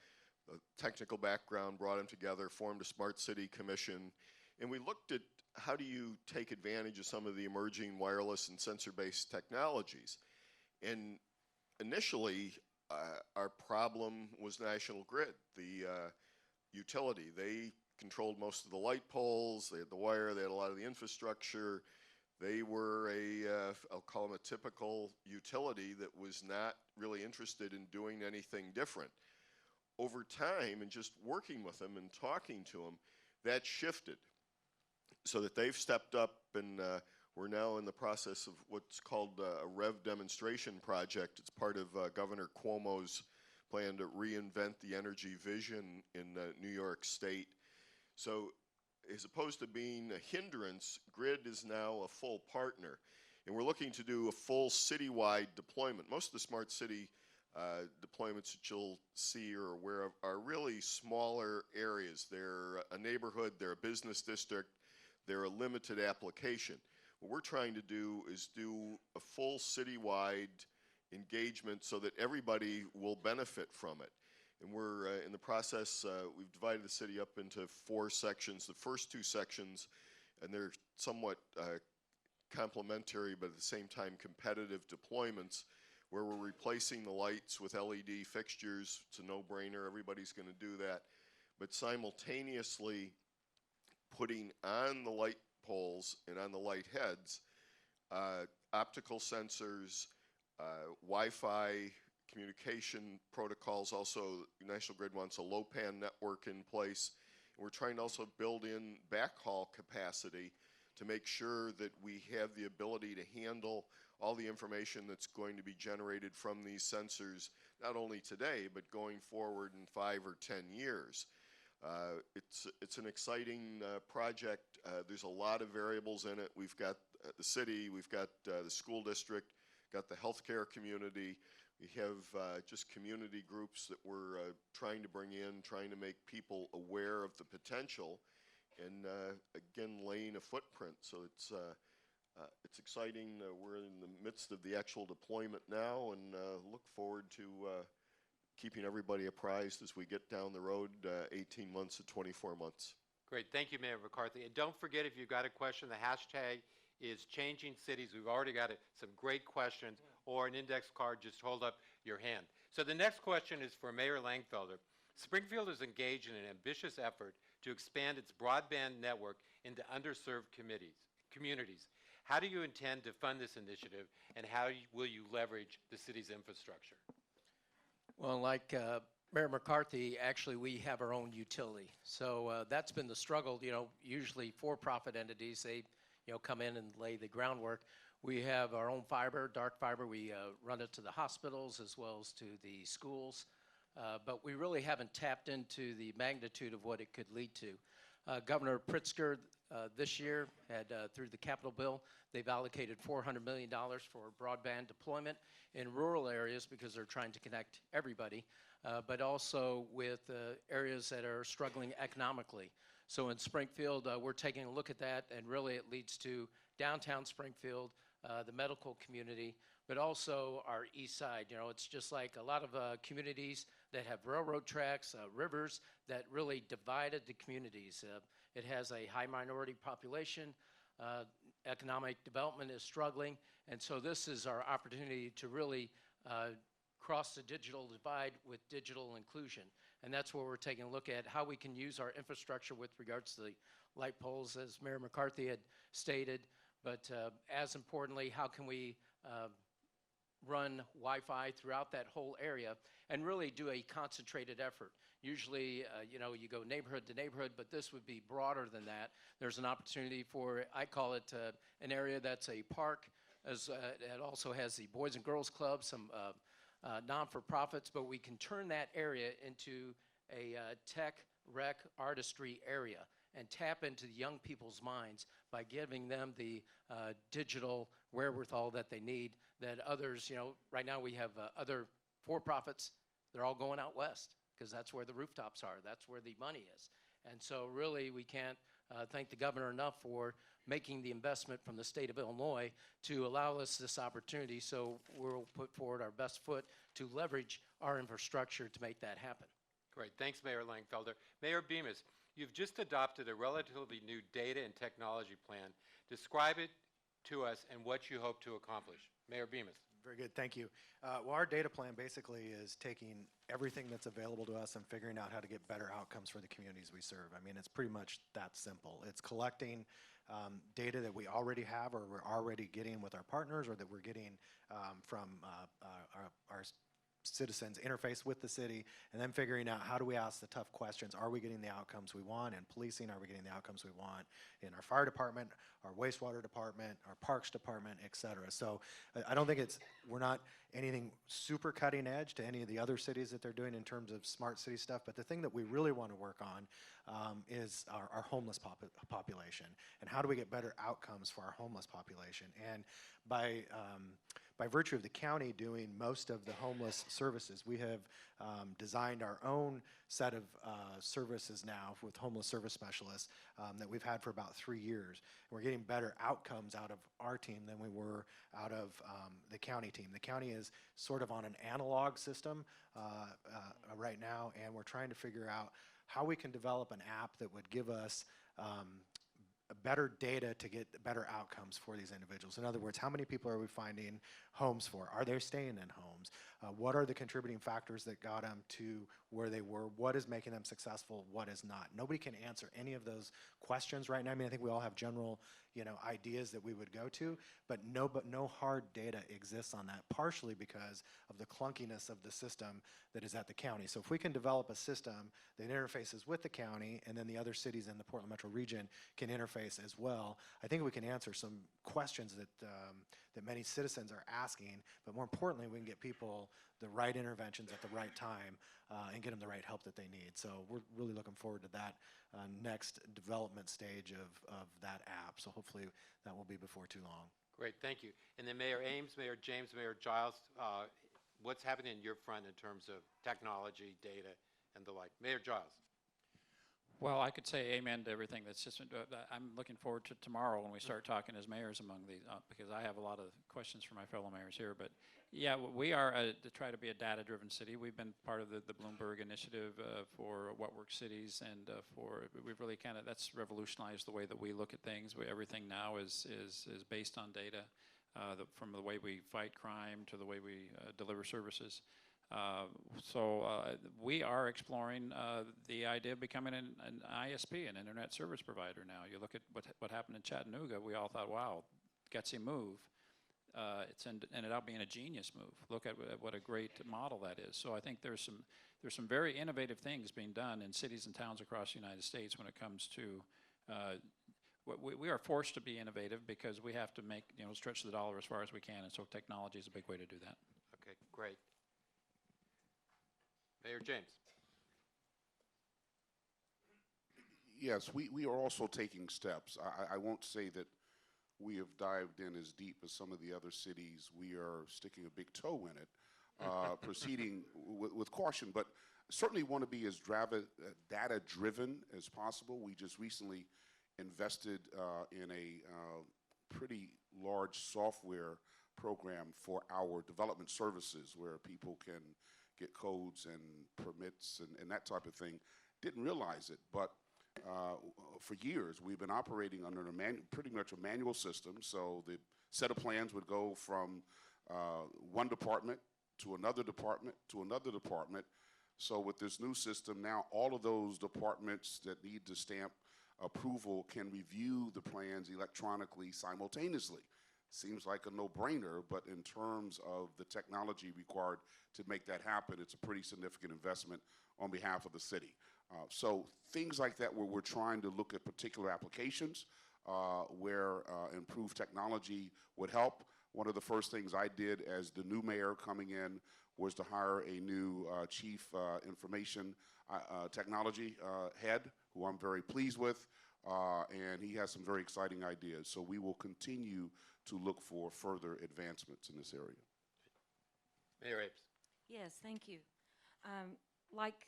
technical background, brought them together, formed a Smart City Commission, and we looked at how do you take advantage of some of the emerging wireless and sensor-based technologies? And initially, our problem was National Grid, the utility. They controlled most of the light poles, they had the wire, they had a lot of the infrastructure. They were I'll call them a typical utility that was not really interested in doing anything different. Over time, and just working with them and talking to them, that shifted so that they've stepped up, and we're now in the process of what's called a REV demonstration project. It's part of Governor Cuomo's plan to reinvent the energy vision in New York State. So as opposed to being a hindrance, Grid is now a full partner. And we're looking to do a full citywide deployment. Most of the smart city deployments that you'll see or aware of are really smaller areas. They're a neighborhood, they're a business district, they're a limited application. What we're trying to do is do a full citywide engagement so that everybody will benefit from it. And we're in the process, we've divided the city up into 4 sections. The first 2 sections, and they're somewhat complementary but at the same time competitive deployments, where we're replacing the lights with LED fixtures. It's a no-brainer, everybody's going to do that. But simultaneously putting on the light poles and on the light heads optical sensors, Wi-Fi communication protocols. Also, National Grid wants a low-pan network in place. And we're trying to also build in backhaul capacity to make sure that we have the ability to handle all the information that's going to be generated from these sensors, not only today, but going forward in 5 or 10 years. It's an exciting project. There's a lot of variables in it. We've got the city, we've got the school district, got the healthcare community. We have just community groups that we're trying to bring in, trying to make people aware of the potential, and again, laying a footprint. So it's exciting. We're in the midst of the actual deployment now, and look forward to keeping everybody apprised as we get down the road 18 months to 24 months. Great. Thank you, Mayor McCarthy. And don't forget, if you've got a question, the hashtag is changing cities. We've already got some great questions, or an index card. Just hold up your hand. So the next question is for Mayor Langfelder. Springfield is engaged in an ambitious effort to expand its broadband network into underserved communities. How do you intend to fund this initiative, and how will you leverage the city's infrastructure? Well, like Mayor McCarthy, actually we have our own utility. So that's been the struggle. You know, usually for-profit entities, they come in and lay the groundwork. We have our own fiber, dark fiber. We run it to the hospitals as well as to the schools. But we really haven't tapped into the magnitude of what it could lead to. Governor Pritzker this year had, through the Capitol bill, they've allocated $400 million for broadband deployment in rural areas because they're trying to connect everybody, but also with areas that are struggling economically. So in Springfield, we're taking a look at that, and really it leads to downtown Springfield, the medical community, but also our east side. You know, it's just like a lot of communities that have railroad tracks, rivers that really divided the communities. It has a high minority population. Economic development is struggling, and so this is our opportunity to really cross the digital divide with digital inclusion. And that's where we're taking a look at how we can use our infrastructure with regards to the light poles, as Mayor McCarthy had stated, but as importantly, how can we run Wi-Fi throughout that whole area and really do a concentrated effort. Usually, you go neighborhood to neighborhood, but this would be broader than that. There's an opportunity for, I call it an area that's a park, as it also has the Boys and Girls Club, some non-for-profits, but we can turn that area into a tech, rec, artistry area and tap into the young people's minds by giving them the digital wherewithal that they need, that others, right now we have other for-profits, they're all going out west because that's where the rooftops are, that's where the money is. And so really we can't thank the governor enough for making the investment from the state of Illinois to allow us this opportunity, so we'll put forward our best foot to leverage our infrastructure to make that happen. Great. Thanks, Mayor Langfelder. Mayor Bemis, You've just adopted a relatively new data and technology plan. Describe it to us and what you hope to accomplish. Mayor Bemis. Very good, thank you. Well, our data plan basically is taking everything that's available to us and figuring out how to get better outcomes for the communities we serve. I mean, it's pretty much that simple. It's collecting data that we already have or we're already getting with our partners or that we're getting from our citizens interface with the city, and then figuring out how do we ask the tough questions. Are we getting the outcomes we want in policing? Are we getting the outcomes we want in our fire department, our wastewater department, our parks department, et cetera? So I don't think we're not anything super cutting edge to any of the other cities that they're doing in terms of smart city stuff, but the thing that we really want to work on is our homeless population, and how do we get better outcomes for our homeless population. And by virtue of the county doing most of the homeless services, we have designed our own set of services now with homeless service specialists that we've had for about 3 years. And we're getting better outcomes out of our team than we were out of the county team. The county is sort of on an analog system right now, and we're trying to figure out how we can develop an app that would give us better data to get better outcomes for these individuals. In other words, how many people are we finding homes for? Are they staying in homes? What are the contributing factors that got them to where they were? What is making them successful? What is not? Nobody can answer any of those questions right now. I mean, I think we all have general, ideas that we would go to, but no hard data exists on that, partially because of the clunkiness of the system that is at the county. So if we can develop a system that interfaces with the county, and then the other cities in the Portland Metro region can interface as well, I think we can answer some questions that many citizens are asking, but more importantly, we can get people the right interventions at the right time and get them the right help that they need. So we're really looking forward to that next development stage of that app. So hopefully that will be before too long. Great, thank you. And then Mayor Ames, Mayor James, Mayor Giles, what's happening in your front in terms of technology, data, and the like? Mayor Giles. Well, I could say amen to everything that's just been, I'm looking forward to tomorrow when we start talking as mayors among these, because I have a lot of questions for my fellow mayors here. But yeah, we are to try to be a data-driven city. We've been part of the Bloomberg initiative for What Works Cities, and we've really that's revolutionized the way that we look at things. Everything now is based on data, from the way we fight crime to the way we deliver services. We are exploring the idea of becoming an ISP, an internet service provider now. You look at what happened in Chattanooga, we all thought, wow, gutsy move. It's ended up being a genius move. Look at what a great model that is. So I think there's some very innovative things being done in cities and towns across the United States when it comes to we are forced to be innovative because we have to stretch the dollar as far as we can, and so technology is a big way to do that. Okay, great. Mayor James. Yes, we are also taking steps. I won't say that we have dived in as deep as some of the other cities. We are sticking a big toe in it, proceeding with caution, but certainly want to be as data-driven as possible. We just recently invested in a pretty large software program for our development services, where people can get codes and permits and that type of thing. Didn't realize it, but for years we've been operating under pretty much a manual system. So the set of plans would go from one department to another department to another department. So with this new system now, all of those departments that need to stamp approval can review the plans electronically simultaneously. Seems like a no-brainer, but in terms of the technology required to make that happen, it's a pretty significant investment on behalf of the city. So things like that, where we're trying to look at particular applications where improved technology would help. One of the first things I did as the new mayor coming in was to hire a new chief information technology head, who I'm very pleased with, and he has some very exciting ideas. So we will continue to look for further advancements in this area. Mayor Apes. Yes, thank you. Like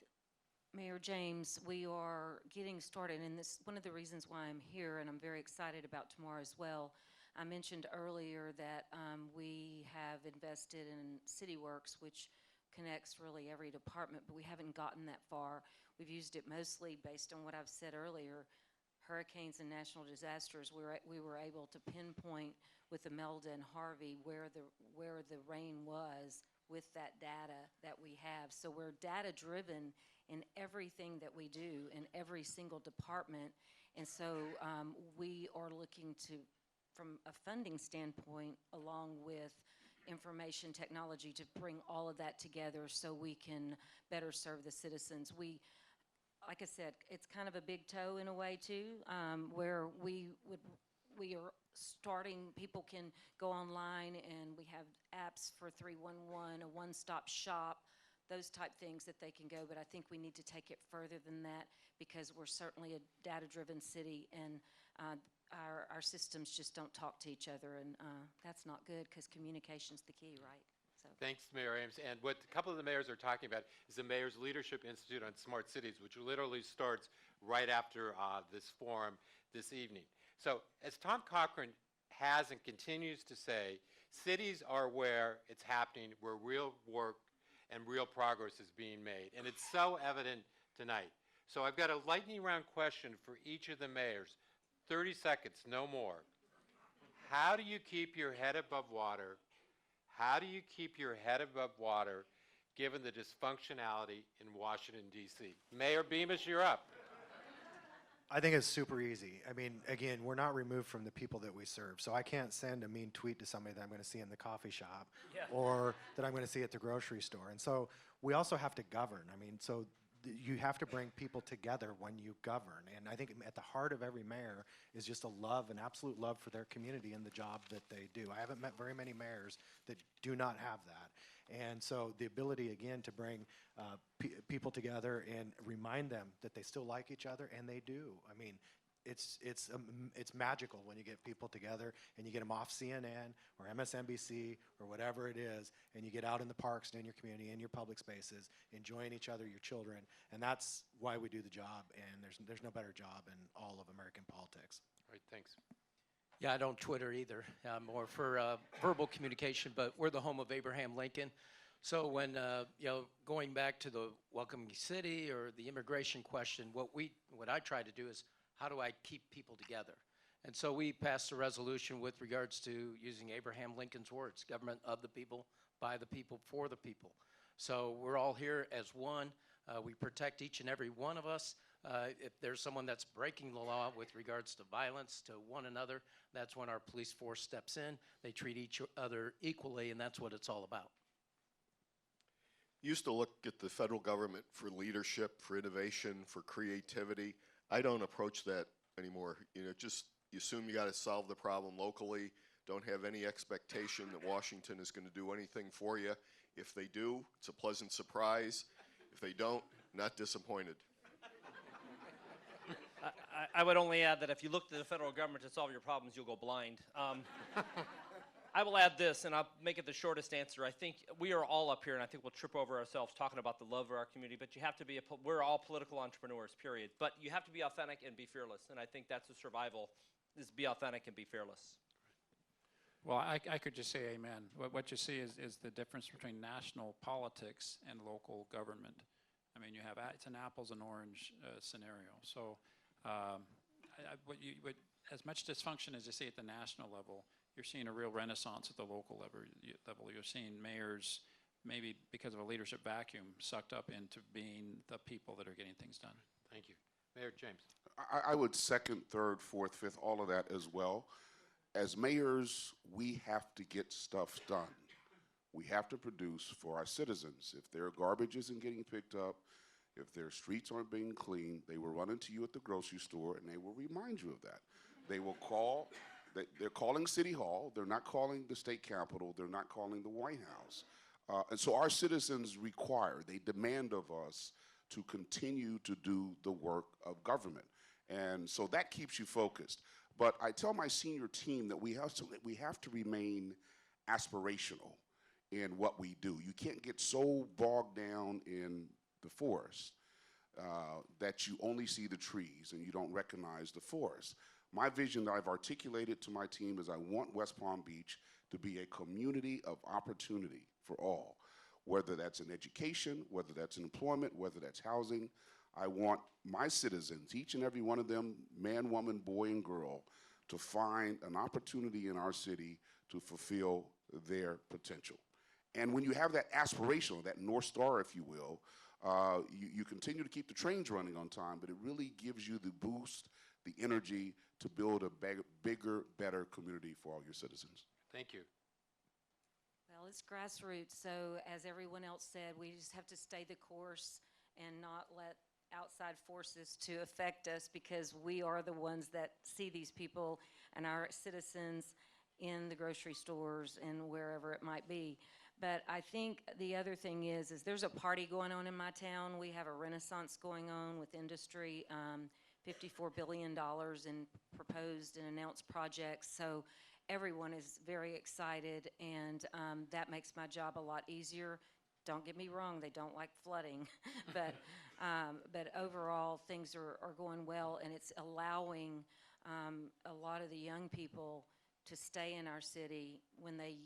Mayor James, we are getting started, and this one of the reasons why I'm here, and I'm very excited about tomorrow as well. I mentioned earlier that we have invested in CityWorks, which connects really every department, but we haven't gotten that far. We've used it mostly based on what I've said earlier, hurricanes and national disasters. We were able to pinpoint with Imelda and Harvey where the rain was with that data that we have. So we're data driven in everything that we do in every single department. And so we are looking to, from a funding standpoint, along with information technology, to bring all of that together so we can better serve the citizens. Like I said, it's kind of a big toe in a way too, where we are starting, people can go online and we have apps for 311, a one-stop shop, those type things that they can go. But I think we need to take it further than that, because we're certainly a data-driven city, and our systems just don't talk to each other, and that's not good, because communication's the key, right? So. Thanks, Mayor Ames. And what a couple of the mayors are talking about is the Mayor's Leadership Institute on Smart Cities, which literally starts right after this forum this evening. So as Tom Cochran has and continues to say, cities are where it's happening, where real work and real progress is being made. And it's so evident tonight. So I've got a lightning round question for each of the mayors. 30 seconds, no more. How do you keep your head above water? How do you keep your head above water given the dysfunctionality in Washington, D.C.? Mayor Beamish, you're up. I think it's super easy. I mean, again, we're not removed from the people that we serve. So I can't send a mean tweet to somebody that I'm going to see in the coffee shop or that I'm going to see at the grocery store. And so we also have to govern. I mean, so you have to bring people together when you govern. And I think at the heart of every mayor is just a love, an absolute love for their community and the job that they do. I haven't met very many mayors that do not have that. And so the ability, again, to bring people together and remind them that they still like each other, and they do. I mean, it's magical when you get people together and you get them off CNN or MSNBC or whatever it is, and you get out in the parks and in your community, in your public spaces, enjoying each other, your children, and that's why we do the job. And there's no better job in all of American politics. All right, thanks. Yeah, I don't Twitter either. I'm more for verbal communication, but we're the home of Abraham Lincoln. So when, going back to the welcoming city or the immigration question, what I try to do is, how do I keep people together? And so we passed a resolution with regards to using Abraham Lincoln's words, government of the people, by the people, for the people. So we're all here as one. We protect each and every one of us. If there's someone that's breaking the law with regards to violence to one another, that's when our police force steps in. They treat each other equally, and that's what it's all about. Used to look at the federal government for leadership, for innovation, for creativity. I don't approach that anymore. Just you assume you got to solve the problem locally. Don't have any expectation that Washington is going to do anything for you. If they do, it's a pleasant surprise. If they don't, not disappointed. I would only add that if you look to the federal government to solve your problems, you'll go blind. I will add this, and I'll make it the shortest answer. I think we are all up here, and I think we'll trip over ourselves talking about the love of our community, but you have to be, we're all political entrepreneurs, period. But you have to be authentic and be fearless, and I think that's the survival, is be authentic and be fearless. Well, I could just say amen. What you see is the difference between national politics and local government. I mean, it's an apples and orange scenario. So as much dysfunction as you see at the national level, you're seeing a real renaissance at the local level. You're seeing mayors, maybe because of a leadership vacuum, sucked up into being the people that are getting things done. Thank you. Mayor James. I would second, third, fourth, fifth, all of that as well. As mayors, we have to get stuff done. We have to produce for our citizens. If their garbage isn't getting picked up, if their streets aren't being cleaned, they will run into you at the grocery store and they will remind you of that. They will call, they're calling City Hall, they're not calling the state capitol, they're not calling the White House. And so our citizens they demand of us to continue to do the work of government. And so that keeps you focused. But I tell my senior team that we have to remain aspirational in what we do. You can't get so bogged down in the forest that you only see the trees and you don't recognize the forest. My vision that I've articulated to my team is I want West Palm Beach to be a community of opportunity for all. whether that's in education, whether that's in employment, whether that's housing. I want my citizens, each and every one of them, man, woman, boy, and girl, to find an opportunity in our city to fulfill their potential. And when you have that aspirational, that North Star, if you will, you continue to keep the trains running on time, but it really gives you the boost, the energy to build a bigger, better community for all your citizens. Thank you. Well, it's grassroots, so as everyone else said, we just have to stay the course and not let outside forces to affect us, because we are the ones that see these people and our citizens in the grocery stores and wherever it might be. But I think the other thing is there's a party going on in my town. We have a renaissance going on with industry, $54 billion in proposed and announced projects. So everyone is very excited, and that makes my job a lot easier. Don't get me wrong, they don't like flooding, but overall things are going well, and it's allowing a lot of the young people to stay in our city when they,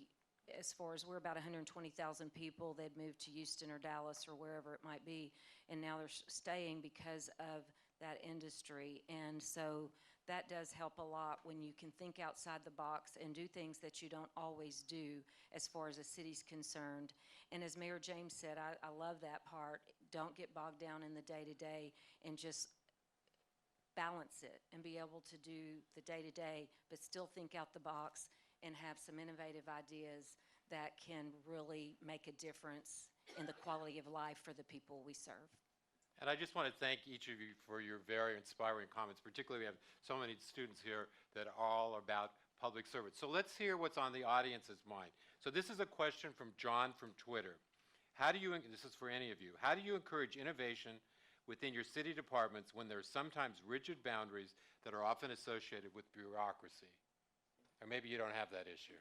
as far as we're about 120,000 people, they'd moved to Houston or Dallas or wherever it might be, and now they're staying because of that industry. And so that does help a lot when you can think outside the box and do things that you don't always do as far as a city's concerned. And as Mayor James said, I love that part. Don't get bogged down in the day-to-day and just balance it and be able to do the day-to-day, but still think out the box and have some innovative ideas that can really make a difference in the quality of life for the people we serve. And I just want to thank each of you for your very inspiring comments. Particularly, we have so many students here that are all about public service. So let's hear what's on the audience's mind. So this is a question from John from Twitter. This is for any of you, how do you encourage innovation within your city departments when there are sometimes rigid boundaries that are often associated with bureaucracy? Or maybe you don't have that issue.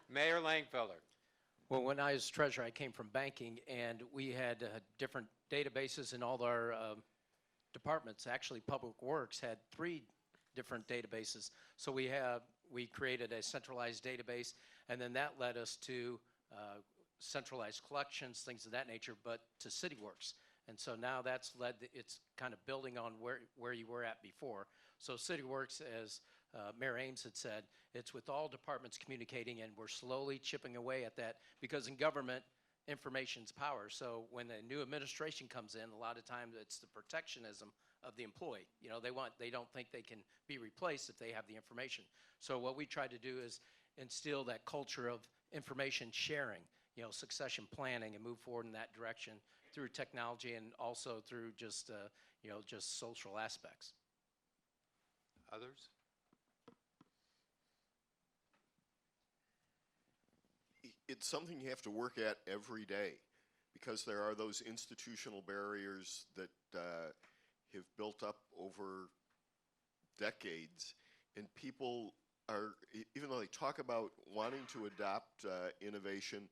Mayor Langfelder. Well, when I was treasurer, I came from banking, and we had different databases in all our departments. Actually, Public Works had 3 different databases. So we created a centralized database, and then that led us to centralized collections, things of that nature, but to CityWorks. And so now that's it's kind of building on where you were at before. So CityWorks, as Mayor Ames had said, it's with all departments communicating, and we're slowly chipping away at that, because in government, information's power. So when a new administration comes in, a lot of times it's the protectionism of the employee. You know, they don't think they can be replaced if they have the information. So what we try to do is instill that culture of information sharing, succession planning, and move forward in that direction through technology and also through just social aspects. Others? It's something you have to work at every day, because there are those institutional barriers that have built up over decades, and people are, even though they talk about wanting to adopt innovation,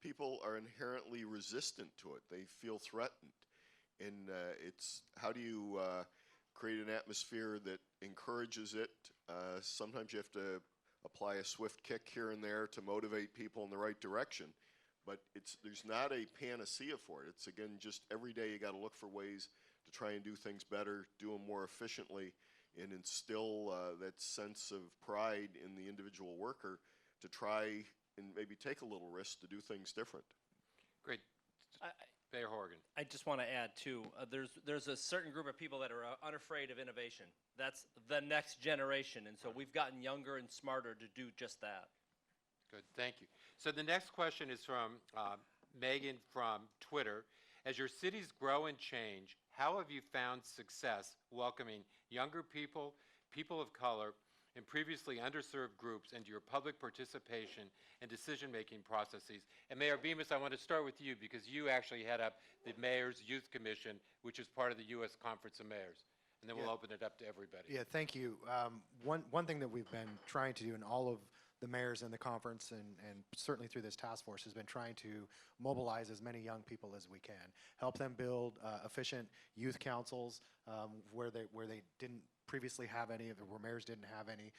people are inherently resistant to it. They feel threatened. And it's how do you create an atmosphere that encourages it? Sometimes you have to apply a swift kick here and there to motivate people in the right direction. But there's not a panacea for it. It's, again, just every day you got to look for ways to try and do things better, do them more efficiently, and instill that sense of pride in the individual worker to try and maybe take a little risk to do things different. Great. Mayor Horgan. I just want to add, too, there's a certain group of people that are unafraid of innovation. That's the next generation, and so we've gotten younger and smarter to do just that. Good, thank you. So the next question is from Megan from Twitter. As your cities grow and change, how have you found success welcoming younger people, people of color, and previously underserved groups into your public participation and decision-making processes? And Mayor Bemis, I want to start with you, because you actually head up the Mayor's Youth Commission, which is part of the U.S. Conference of Mayors. And then we'll open it up to everybody. Yeah, thank you. One thing that we've been trying to do in all of the mayors in the conference, and certainly through this task force, has been trying to mobilize as many young people as we can, help them build efficient youth councils where they didn't previously have any, where mayors didn't have any,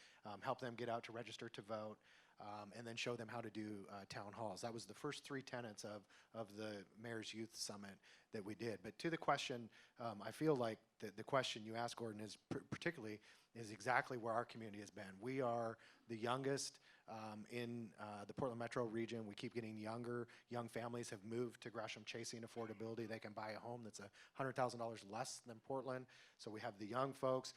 help them get out to register to vote, and then show them how to do town halls. That was the first 3 tenets of the Mayor's Youth Summit that we did. But to the question, I feel like the question you asked, Gordon, is particularly is exactly where our community has been. We are the youngest in the Portland metro region. We keep getting younger. Young families have moved to Gresham chasing affordability. They can buy a home that's $100,000 less than Portland. So we have the young folks.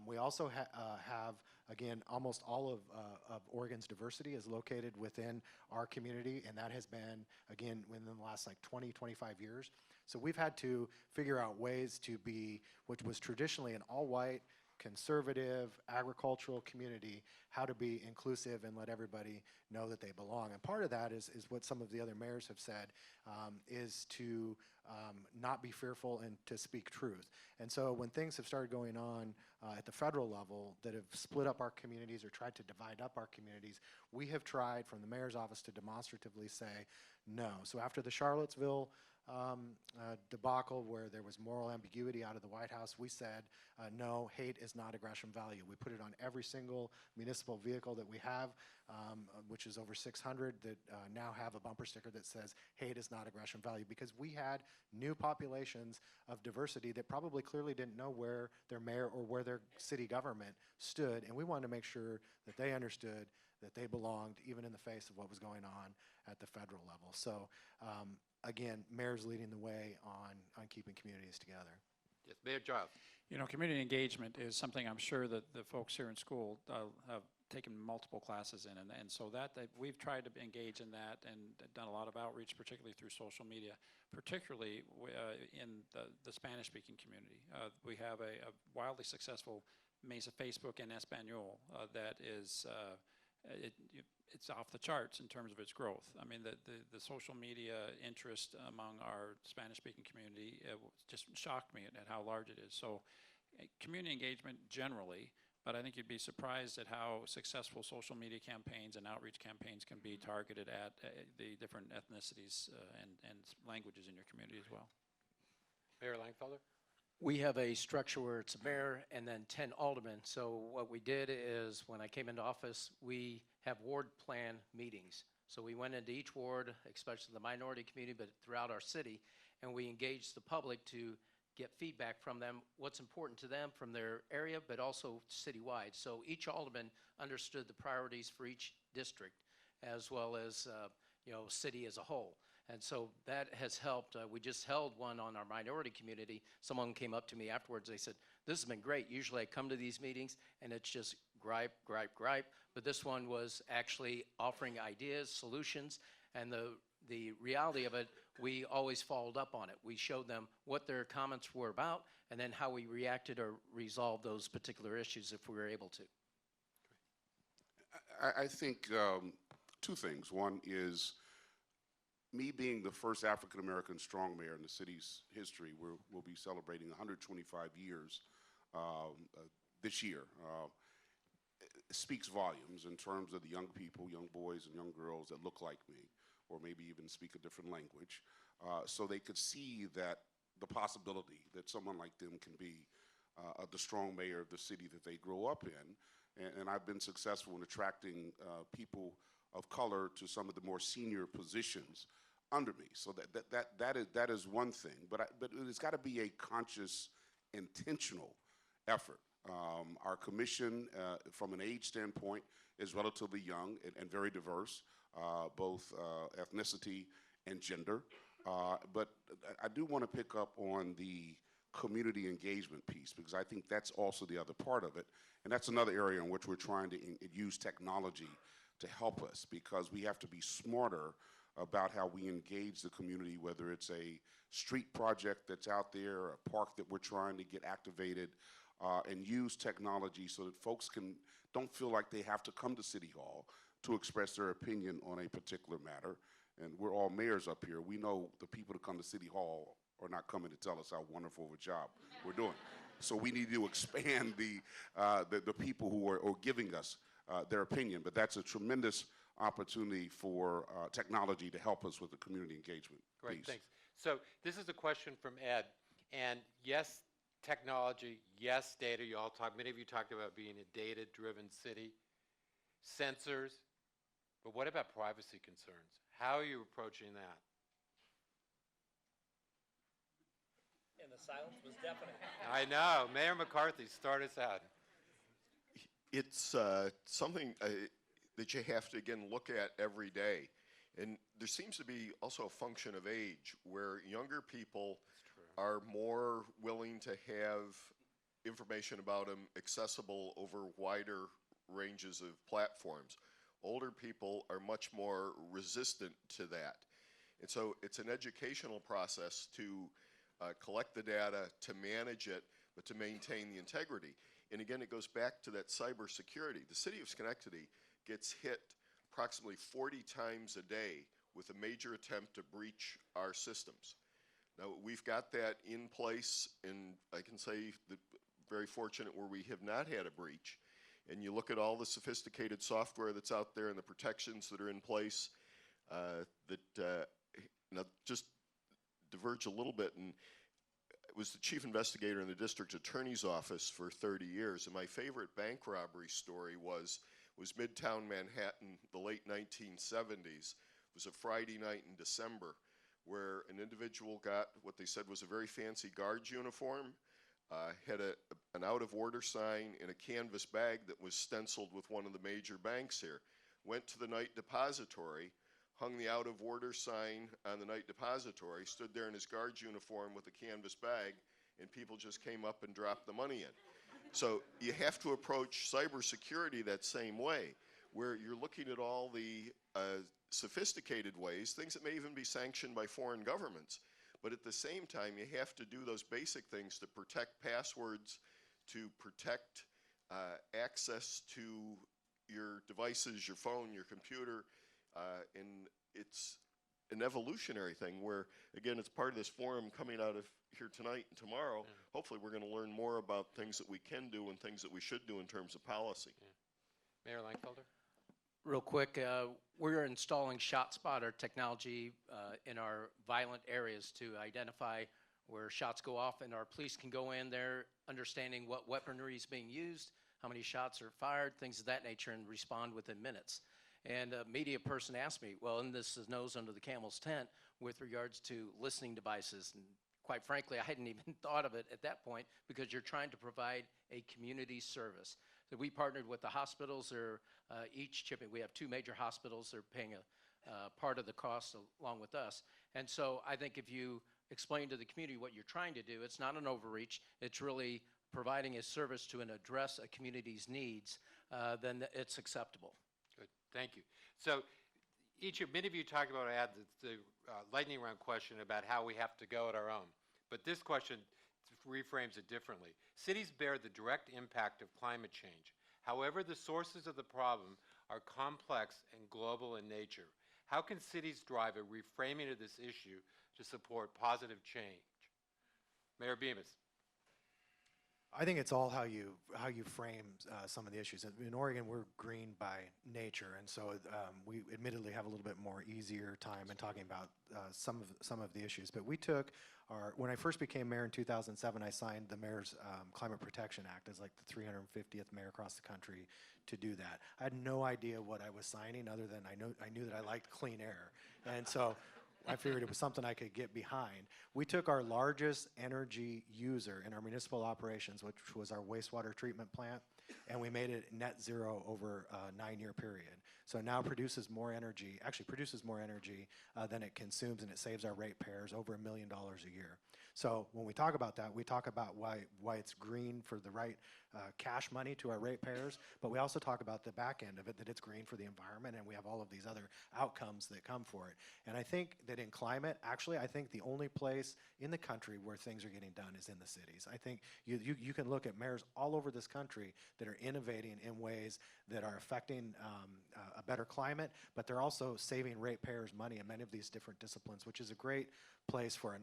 We also have, again, almost all of Oregon's diversity is located within our community, and that has been, again, within the last like 20, 25 years. So we've had to figure out ways to be, which was traditionally an all-white, conservative, agricultural community, how to be inclusive and let everybody know that they belong. And part of that is what some of the other mayors have said, is to not be fearful and to speak truth. And so when things have started going on at the federal level that have split up our communities or tried to divide up our communities, we have tried from the mayor's office to demonstratively say no. So after the Charlottesville debacle where there was moral ambiguity out of the White House, we said, no, hate is not a Gresham value. We put it on every single municipal vehicle that we have, which is over 600 that now have a bumper sticker that says, hate is not a Gresham value, because we had new populations of diversity that probably clearly didn't know where their mayor or where their city government stood, and we wanted to make sure that they understood that they belonged even in the face of what was going on at the federal level. So again, mayor's leading the way on keeping communities together. Yes, Mayor Giles. You know, community engagement is something I'm sure that the folks here in school have taken multiple classes in, and so that we've tried to engage in that and done a lot of outreach, particularly through social media, particularly in the Spanish-speaking community. We have a wildly successful Mesa Facebook and Espanol that is it's off the charts in terms of its growth. I mean, the social media interest among our Spanish-speaking community just shocked me at how large it is. So community engagement generally, but I think you'd be surprised at how successful social media campaigns and outreach campaigns can be targeted at the different ethnicities and languages in your community as well. Mayor Langfelder. We have a structure where it's a mayor and then 10 aldermen. So what we did is when I came into office, we have ward plan meetings. So we went into each ward, especially the minority community, but throughout our city, and we engaged the public to get feedback from them, what's important to them from their area, but also citywide. So each alderman understood the priorities for each district, as well as city as a whole. And so that has helped. We just held one on our minority community. Someone came up to me afterwards. They said, this has been great. Usually I come to these meetings and it's just gripe, gripe, gripe. But this one was actually offering ideas, solutions, and the reality of it, we always followed up on it. We showed them what their comments were about and then how we reacted or resolved those particular issues if we were able to. I think 2 things. One is me being the first African-American strong mayor in the city's history. We'll be celebrating 125 years this year. It speaks volumes in terms of the young people, young boys and young girls that look like me, or maybe even speak a different language, so they could see that the possibility that someone like them can be the strong mayor of the city that they grow up in. And I've been successful in attracting people of color to some of the more senior positions under me. So that is one thing, but it's got to be a conscious, intentional effort. Our commission, from an age standpoint, is relatively young and very diverse, both ethnicity and gender. But I do want to pick up on the community engagement piece, because I think that's also the other part of it. And that's another area in which we're trying to use technology to help us, because we have to be smarter about how we engage the community, whether it's a street project that's out there, a park that we're trying to get activated, and use technology so that folks don't feel like they have to come to City Hall to express their opinion on a particular matter. And we're all mayors up here. We know the people that come to City Hall are not coming to tell us how wonderful of a job we're doing. So we need to expand the people who are giving us their opinion. But that's a tremendous opportunity for technology to help us with the community engagement Great, piece. thanks. So this is a question from Ed. And yes, technology, yes, data. Many of you talked about being a data-driven city. Sensors, But what about privacy concerns? How are you approaching that? And the silence was deafening. I know. Mayor McCarthy, start us out. It's something that you have to, again, look at every day. And there seems to be also a function of age where younger people are more willing to have information about them accessible over wider ranges of platforms. Older people are much more resistant to that. And so it's an educational process to collect the data, to manage it, but to maintain the integrity. And again, it goes back to that cybersecurity. The city of Schenectady gets hit approximately 40 times a day with a major attempt to breach our systems. Now, we've got that in place, and I can say that very fortunate where we have not had a breach. And you look at all the sophisticated software that's out there and the protections that are in place now just diverge a little bit. And I was the chief investigator in the district attorney's office for 30 years, and my favorite bank robbery story was Midtown Manhattan, the late 1970s. It was a Friday night in December where an individual got what they said was a very fancy guard's uniform, had an out-of-order sign in a canvas bag that was stenciled with one of the major banks here. Went to the night depository, hung the out-of-order sign on the night depository, stood there in his guard's uniform with a canvas bag, and people just came up and dropped the money in. So you have to approach cybersecurity that same way, where you're looking at all the sophisticated ways, things that may even be sanctioned by foreign governments. But at the same time, you have to do those basic things to protect passwords, to protect access to your devices, your phone, your computer. And it's an evolutionary thing where, again, it's part of this forum coming out of here tonight and tomorrow. Yeah. Hopefully we're going to learn more about things that we can do and things that we should do in terms of policy. Yeah. Mayor Langfelder? Real quick, we're installing ShotSpotter technology in our violent areas to identify where shots go off, and our police can go in there understanding what weaponry is being used, how many shots are fired, things of that nature, and respond within minutes. And a media person asked me, well, and this is nose under the camel's tent with regards to listening devices. And quite frankly, I hadn't even thought of it at that point because you're trying to provide a community service. So we partnered with the hospitals. They're each chipping. We have two major hospitals. They're paying a part of the cost along with us. And so I think if you explain to the community what you're trying to do, it's not an overreach. It's really providing a service to address a community's needs, then it's acceptable. Good, thank you. So many of you talked about, I had the lightning round question about how we have to go at our own. But this question reframes it differently. Cities bear the direct impact of climate change. However, the sources of the problem are complex and global in nature. How can cities drive a reframing of this issue to support positive change? Mayor Bemis. I think it's all how you frame some of the issues. In Oregon, we're green by nature, and so we admittedly have a little bit more easier time in talking about some of the issues. But we took when I first became mayor in 2007, I signed the Mayor's Climate Protection Act as like the 350th mayor across the country to do that. I had no idea what I was signing, other than I knew that I liked clean air, and so I figured it was something I could get behind. We took our largest energy user in our municipal operations, which was our wastewater treatment plant, and we made it net zero over a 9-year period. So now produces more energy than it consumes, and it saves our ratepayers over $1 million a year. So when we talk about that, we talk about why it's green for the right cash money to our ratepayers, but we also talk about the back end of it, that it's green for the environment, and we have all of these other outcomes that come for it. And I think that in climate, actually, I think the only place in the country where things are getting done is in the cities. I think you can look at mayors all over this country that are innovating in ways that are affecting a better climate, but they're also saving ratepayers money in many of these different disciplines, which is a great place for it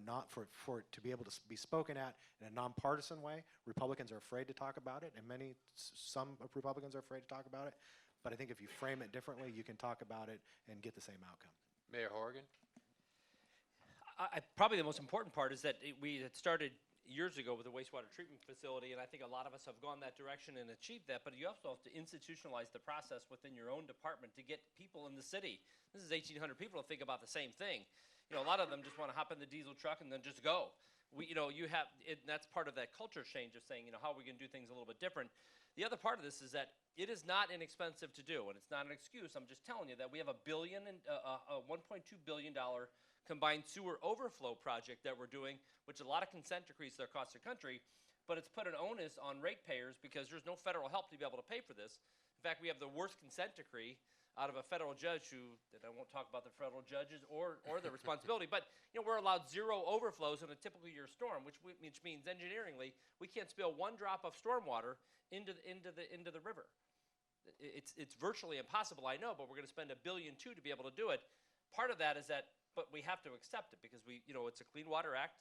to be able to be spoken at in a nonpartisan way. Republicans are afraid to talk about it, and some Republicans are afraid to talk about it. But I think if you frame it differently, you can talk about it and get the same outcome. Mayor Horgan? Probably the most important part is that we had started years ago with the wastewater treatment facility, and I think a lot of us have gone that direction and achieved that, but you also have to institutionalize the process within your own department to get people in the city. This is 1,800 people to think about the same thing. You know, a lot of them just want to hop in the diesel truck and then just go. That's part of that culture change of saying, how are we going to do things a little bit different? The other part of this is that it is not inexpensive to do, and it's not an excuse. I'm just telling you that we have a $1.2 billion combined sewer overflow project that we're doing, which a lot of consent decrees that across the country, but it's put an onus on ratepayers because there's no federal help to be able to pay for this. In fact, we have the worst consent decree out of a federal judge that I won't talk about the federal judges or their responsibility, but we're allowed 0 overflows in a typical year storm, which means engineeringly we can't spill 1 drop of stormwater into the river. It's virtually impossible, I know, but we're going to spend $1.2 billion to be able to do it. Part of that is that, but we have to accept it because it's a Clean Water Act,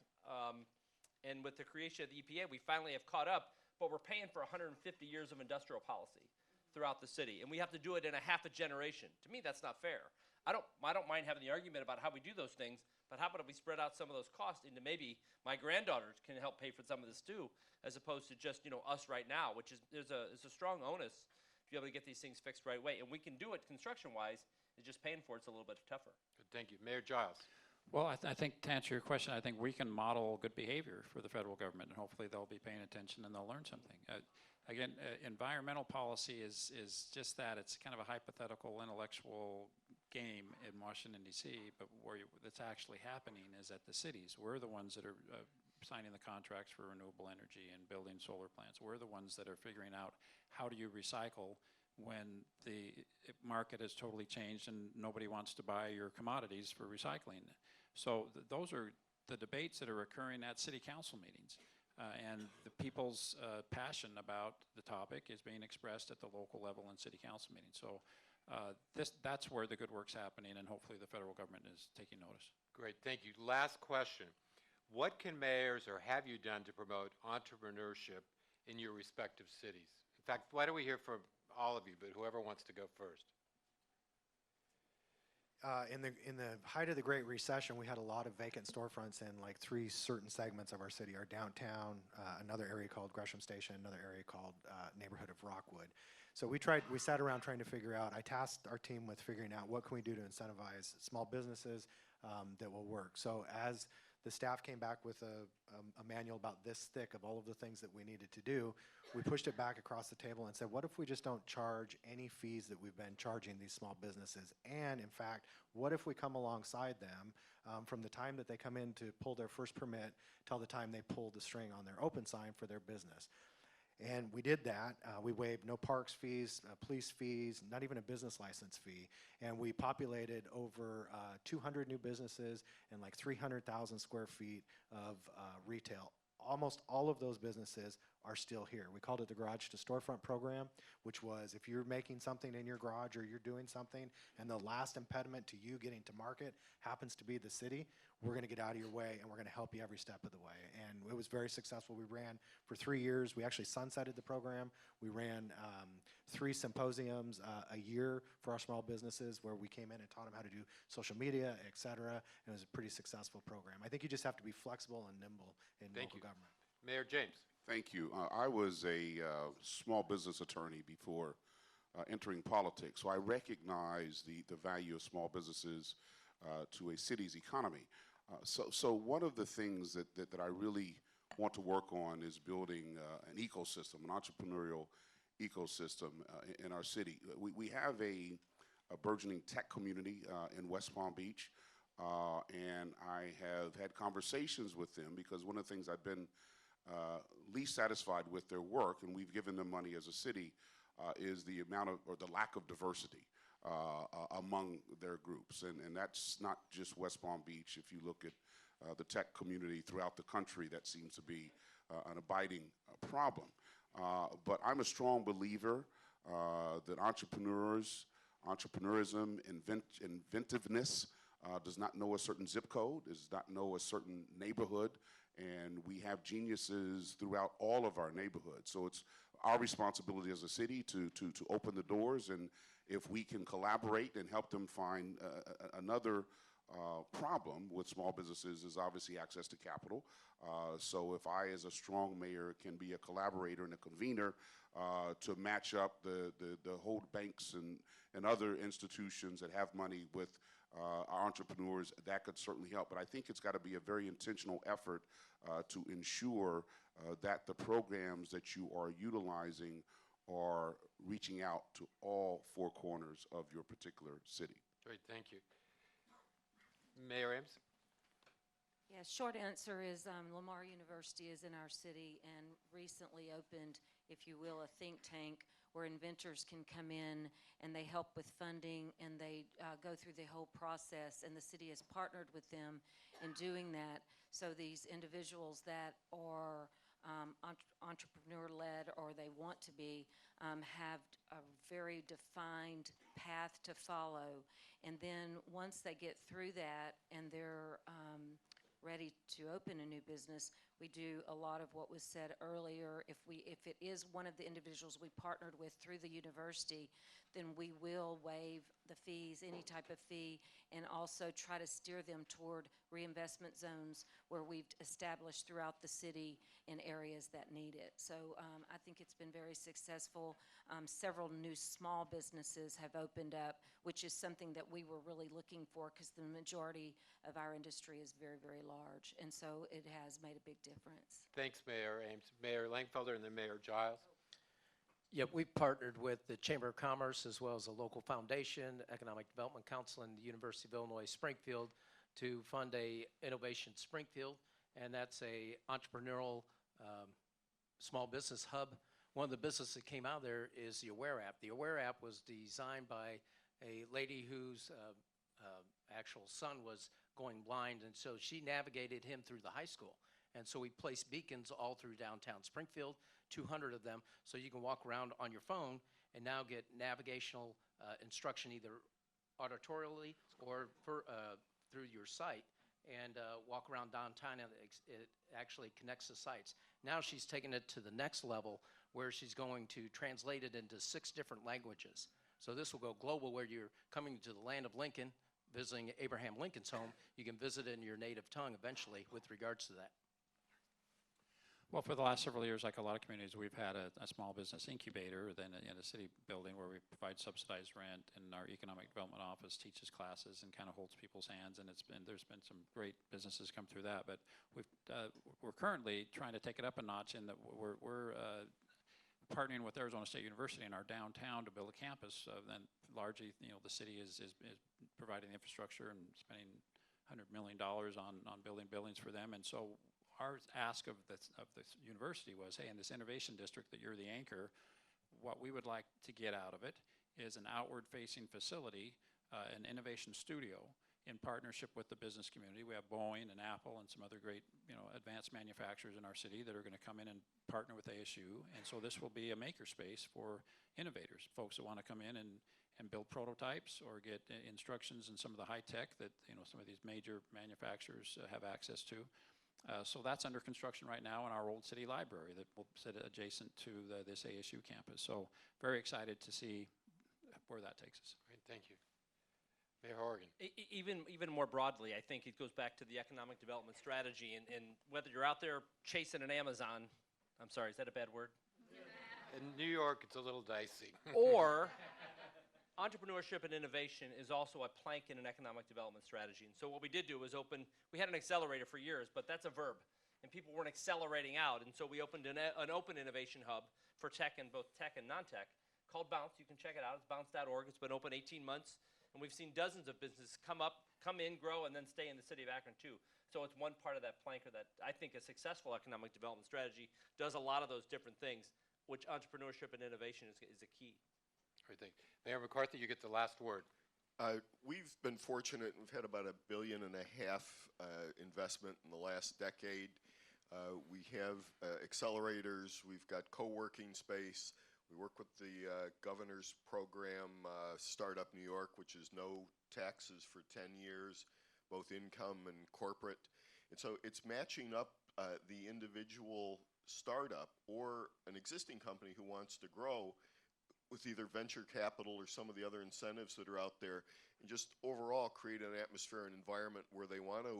and with the creation of the EPA, we finally have caught up, but we're paying for 150 years of industrial policy throughout the city, and we have to do it in a half a generation. To me, that's not fair. I don't mind having the argument about how we do those things, but how about if we spread out some of those costs into maybe my granddaughters can help pay for some of this too, as opposed to just us right now, which is there's a strong onus to be able to get these things fixed right away, and we can do it construction-wise. It's just paying for it's a little bit tougher. Good, thank you. Mayor Giles. Well, I think to answer your question, I think we can model good behavior for the federal government, and hopefully they'll be paying attention and they'll learn something. Again, environmental policy is just that. It's kind of a hypothetical, intellectual game in Washington, D.C., but that's actually happening is at the cities. We're the ones that are signing the contracts for renewable energy and building solar plants. We're the ones that are figuring out how do you recycle when the market has totally changed and nobody wants to buy your commodities for recycling. So those are the debates that are occurring at city council meetings. And the people's passion about the topic is being expressed at the local level and city council meetings. So that's where the good work's happening, and hopefully the federal government is taking notice. Great, thank you. Last question. What can mayors or have you done to promote entrepreneurship in your respective cities? In fact, why don't we hear from all of you, but whoever wants to go first. In the height of the Great Recession, we had a lot of vacant storefronts in like 3 certain segments of our city: our downtown, another area called Gresham Station, another area called neighborhood of Rockwood. So we sat around trying to figure out. I tasked our team with figuring out what can we do to incentivize small businesses that will work. So as the staff came back with a manual about this thick of all of the things that we needed to do, we pushed it back across the table and said, what if we just don't charge any fees that we've been charging these small businesses? And in fact, what if we come alongside them from the time that they come in to pull their first permit till the time they pull the string on their open sign for their business? And we did that. We waived no parks fees, police fees, not even a business license fee. And we populated over 200 new businesses and like 300,000 square feet of retail. Almost all of those businesses are still here. We called it the Garage to Storefront program, which was if you're making something in your garage or you're doing something and the last impediment to you getting to market happens to be the city, we're going to get out of your way and we're going to help you every step of the way. And it was very successful. We ran for 3 years. We actually sunsetted the program. We ran 3 symposiums a year for our small businesses where we came in and taught them how to do social media, et cetera. And it was a pretty successful program. I think you just have to be flexible and nimble in local government. Mayor James. Thank you. I was a small business attorney before entering politics, so I recognize the value of small businesses to a city's economy. So one of the things that I really want to work on is building an ecosystem, an entrepreneurial ecosystem in our city. We have a burgeoning tech community in West Palm Beach, and I have had conversations with them because one of the things I've been least satisfied with their work, and we've given them money as a city, is the amount of, or the lack of diversity among their groups. And that's not just West Palm Beach. If you look at the tech community throughout the country, that seems to be an abiding problem. But I'm a strong believer that entrepreneurism, inventiveness does not know a certain zip code, does not know a certain neighborhood, and we have geniuses throughout all of our neighborhoods. So it's our responsibility as a city to open the doors, and if we can collaborate and help them find another problem with small businesses is obviously access to capital. So if I, as a strong mayor, can be a collaborator and a convener to match up the hold banks and other institutions that have money with our entrepreneurs, that could certainly help. But I think it's got to be a very intentional effort to ensure that the programs that you are utilizing are reaching out to all four corners of your particular city. Great, thank you. Mayor Ames? Yeah, short answer is Lamar University is in our city and recently opened, if you will, a think tank where inventors can come in and they help with funding and they go through the whole process, and the city has partnered with them in doing that. So these individuals that are entrepreneur-led or they want to be have a very defined path to follow. And then once they get through that and they're ready to open a new business, we do a lot of what was said earlier. If it is one of the individuals we partnered with through the university, then we will waive the fees, any type of fee, and also try to steer them toward reinvestment zones where we've established throughout the city in areas that need it. So I think it's been very successful. Several new small businesses have opened up, which is something that we were really looking for because the majority of our industry is very, very large. And so it has made a big difference. Thanks, Mayor Ames. Mayor Langfelder and then Mayor Giles. Yeah, we've partnered with the Chamber of Commerce as well as a local foundation, Economic Development Council, and the University of Illinois Springfield to fund a Innovation Springfield, and that's a entrepreneurial small business hub. One of the businesses that came out of there is the Aware app. The Aware app was designed by a lady whose actual son was going blind, and so she navigated him through the high school. And so we placed beacons all through downtown Springfield, 200 of them, so you can walk around on your phone and now get navigational instruction either auditorially or through your site, and walk around downtown, and it actually connects the sites. Now she's taken it to the next level where she's going to translate it into 6 different languages. So this will go global, where you're coming to the land of Lincoln, visiting Abraham Lincoln's home. You can visit in your native tongue eventually with regards to that. Well, for the last several years, like a lot of communities, we've had a small business incubator then in a city building where we provide subsidized rent, and our economic development office teaches classes and kind of holds people's hands, and there's been some great businesses come through that. But we're currently trying to take it up a notch in that we're partnering with Arizona State University in our downtown to build a campus. Then largely, the city is providing the infrastructure and spending $100 million on building buildings for them, and so our ask of the university was, hey, in this innovation district that you're the anchor, what we would like to get out of it is an outward-facing facility, an innovation studio in partnership with the business community. We have Boeing and Apple and some other great, advanced manufacturers in our city that are going to come in and partner with ASU, and so this will be a makerspace for innovators, folks that want to come in and build prototypes or get instructions in some of the high tech that some of these major manufacturers have access to. So that's under construction right now in our old city library that will sit adjacent to this ASU campus. So very excited to see where that takes us. Great, thank you. Mayor Horgan. Even more broadly, I think it goes back to the economic development strategy, and whether you're out there chasing an Amazon, I'm sorry, is that a bad word? In New York, it's a little dicey. Or entrepreneurship and innovation is also a plank in an economic development strategy. And so what we did do was we had an accelerator for years, but that's a verb, and people weren't accelerating out. And so we opened an open innovation hub for tech, and both tech and non-tech, called Bounce. You can check it out. It's bounce.org. It's been open 18 months, and we've seen dozens of businesses come in, grow, and then stay in the city of Akron too. So it's one part of that plank, or that I think a successful economic development strategy does a lot of those different things, which entrepreneurship and innovation is a key. Great, thank you. Mayor McCarthy, you get the last word. We've been fortunate. We've had about $1.5 billion investment in the last decade. We have accelerators. We've got co-working space. We work with the governor's program, Startup New York, which is no taxes for 10 years, both income and corporate. And so it's matching up the individual startup or an existing company who wants to grow with either venture capital or some of the other incentives that are out there. and just overall create an atmosphere and environment where they want to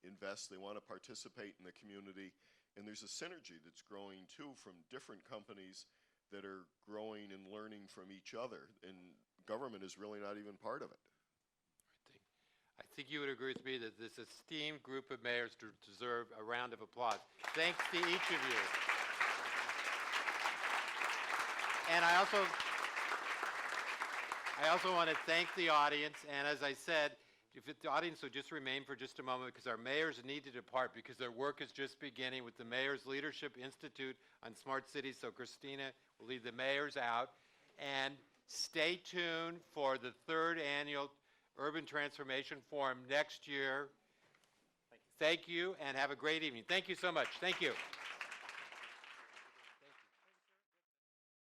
invest, they want to participate in the community, and there's a synergy that's growing too from different companies that are growing and learning from each other, and government is really not even part of it. I think you would agree with me that this esteemed group of mayors deserve a round of applause. Thanks to each of you. And I also want to thank the audience, and as I said, if the audience will just remain for just a moment, because our mayors need to depart because their work is just beginning with the Mayors Leadership Institute on Smart Cities. So Christina will lead the mayors out. And stay tuned for the 3rd Annual Urban Transformation Forum next year. Thank you, and have a great evening. Thank you so much. Thank you.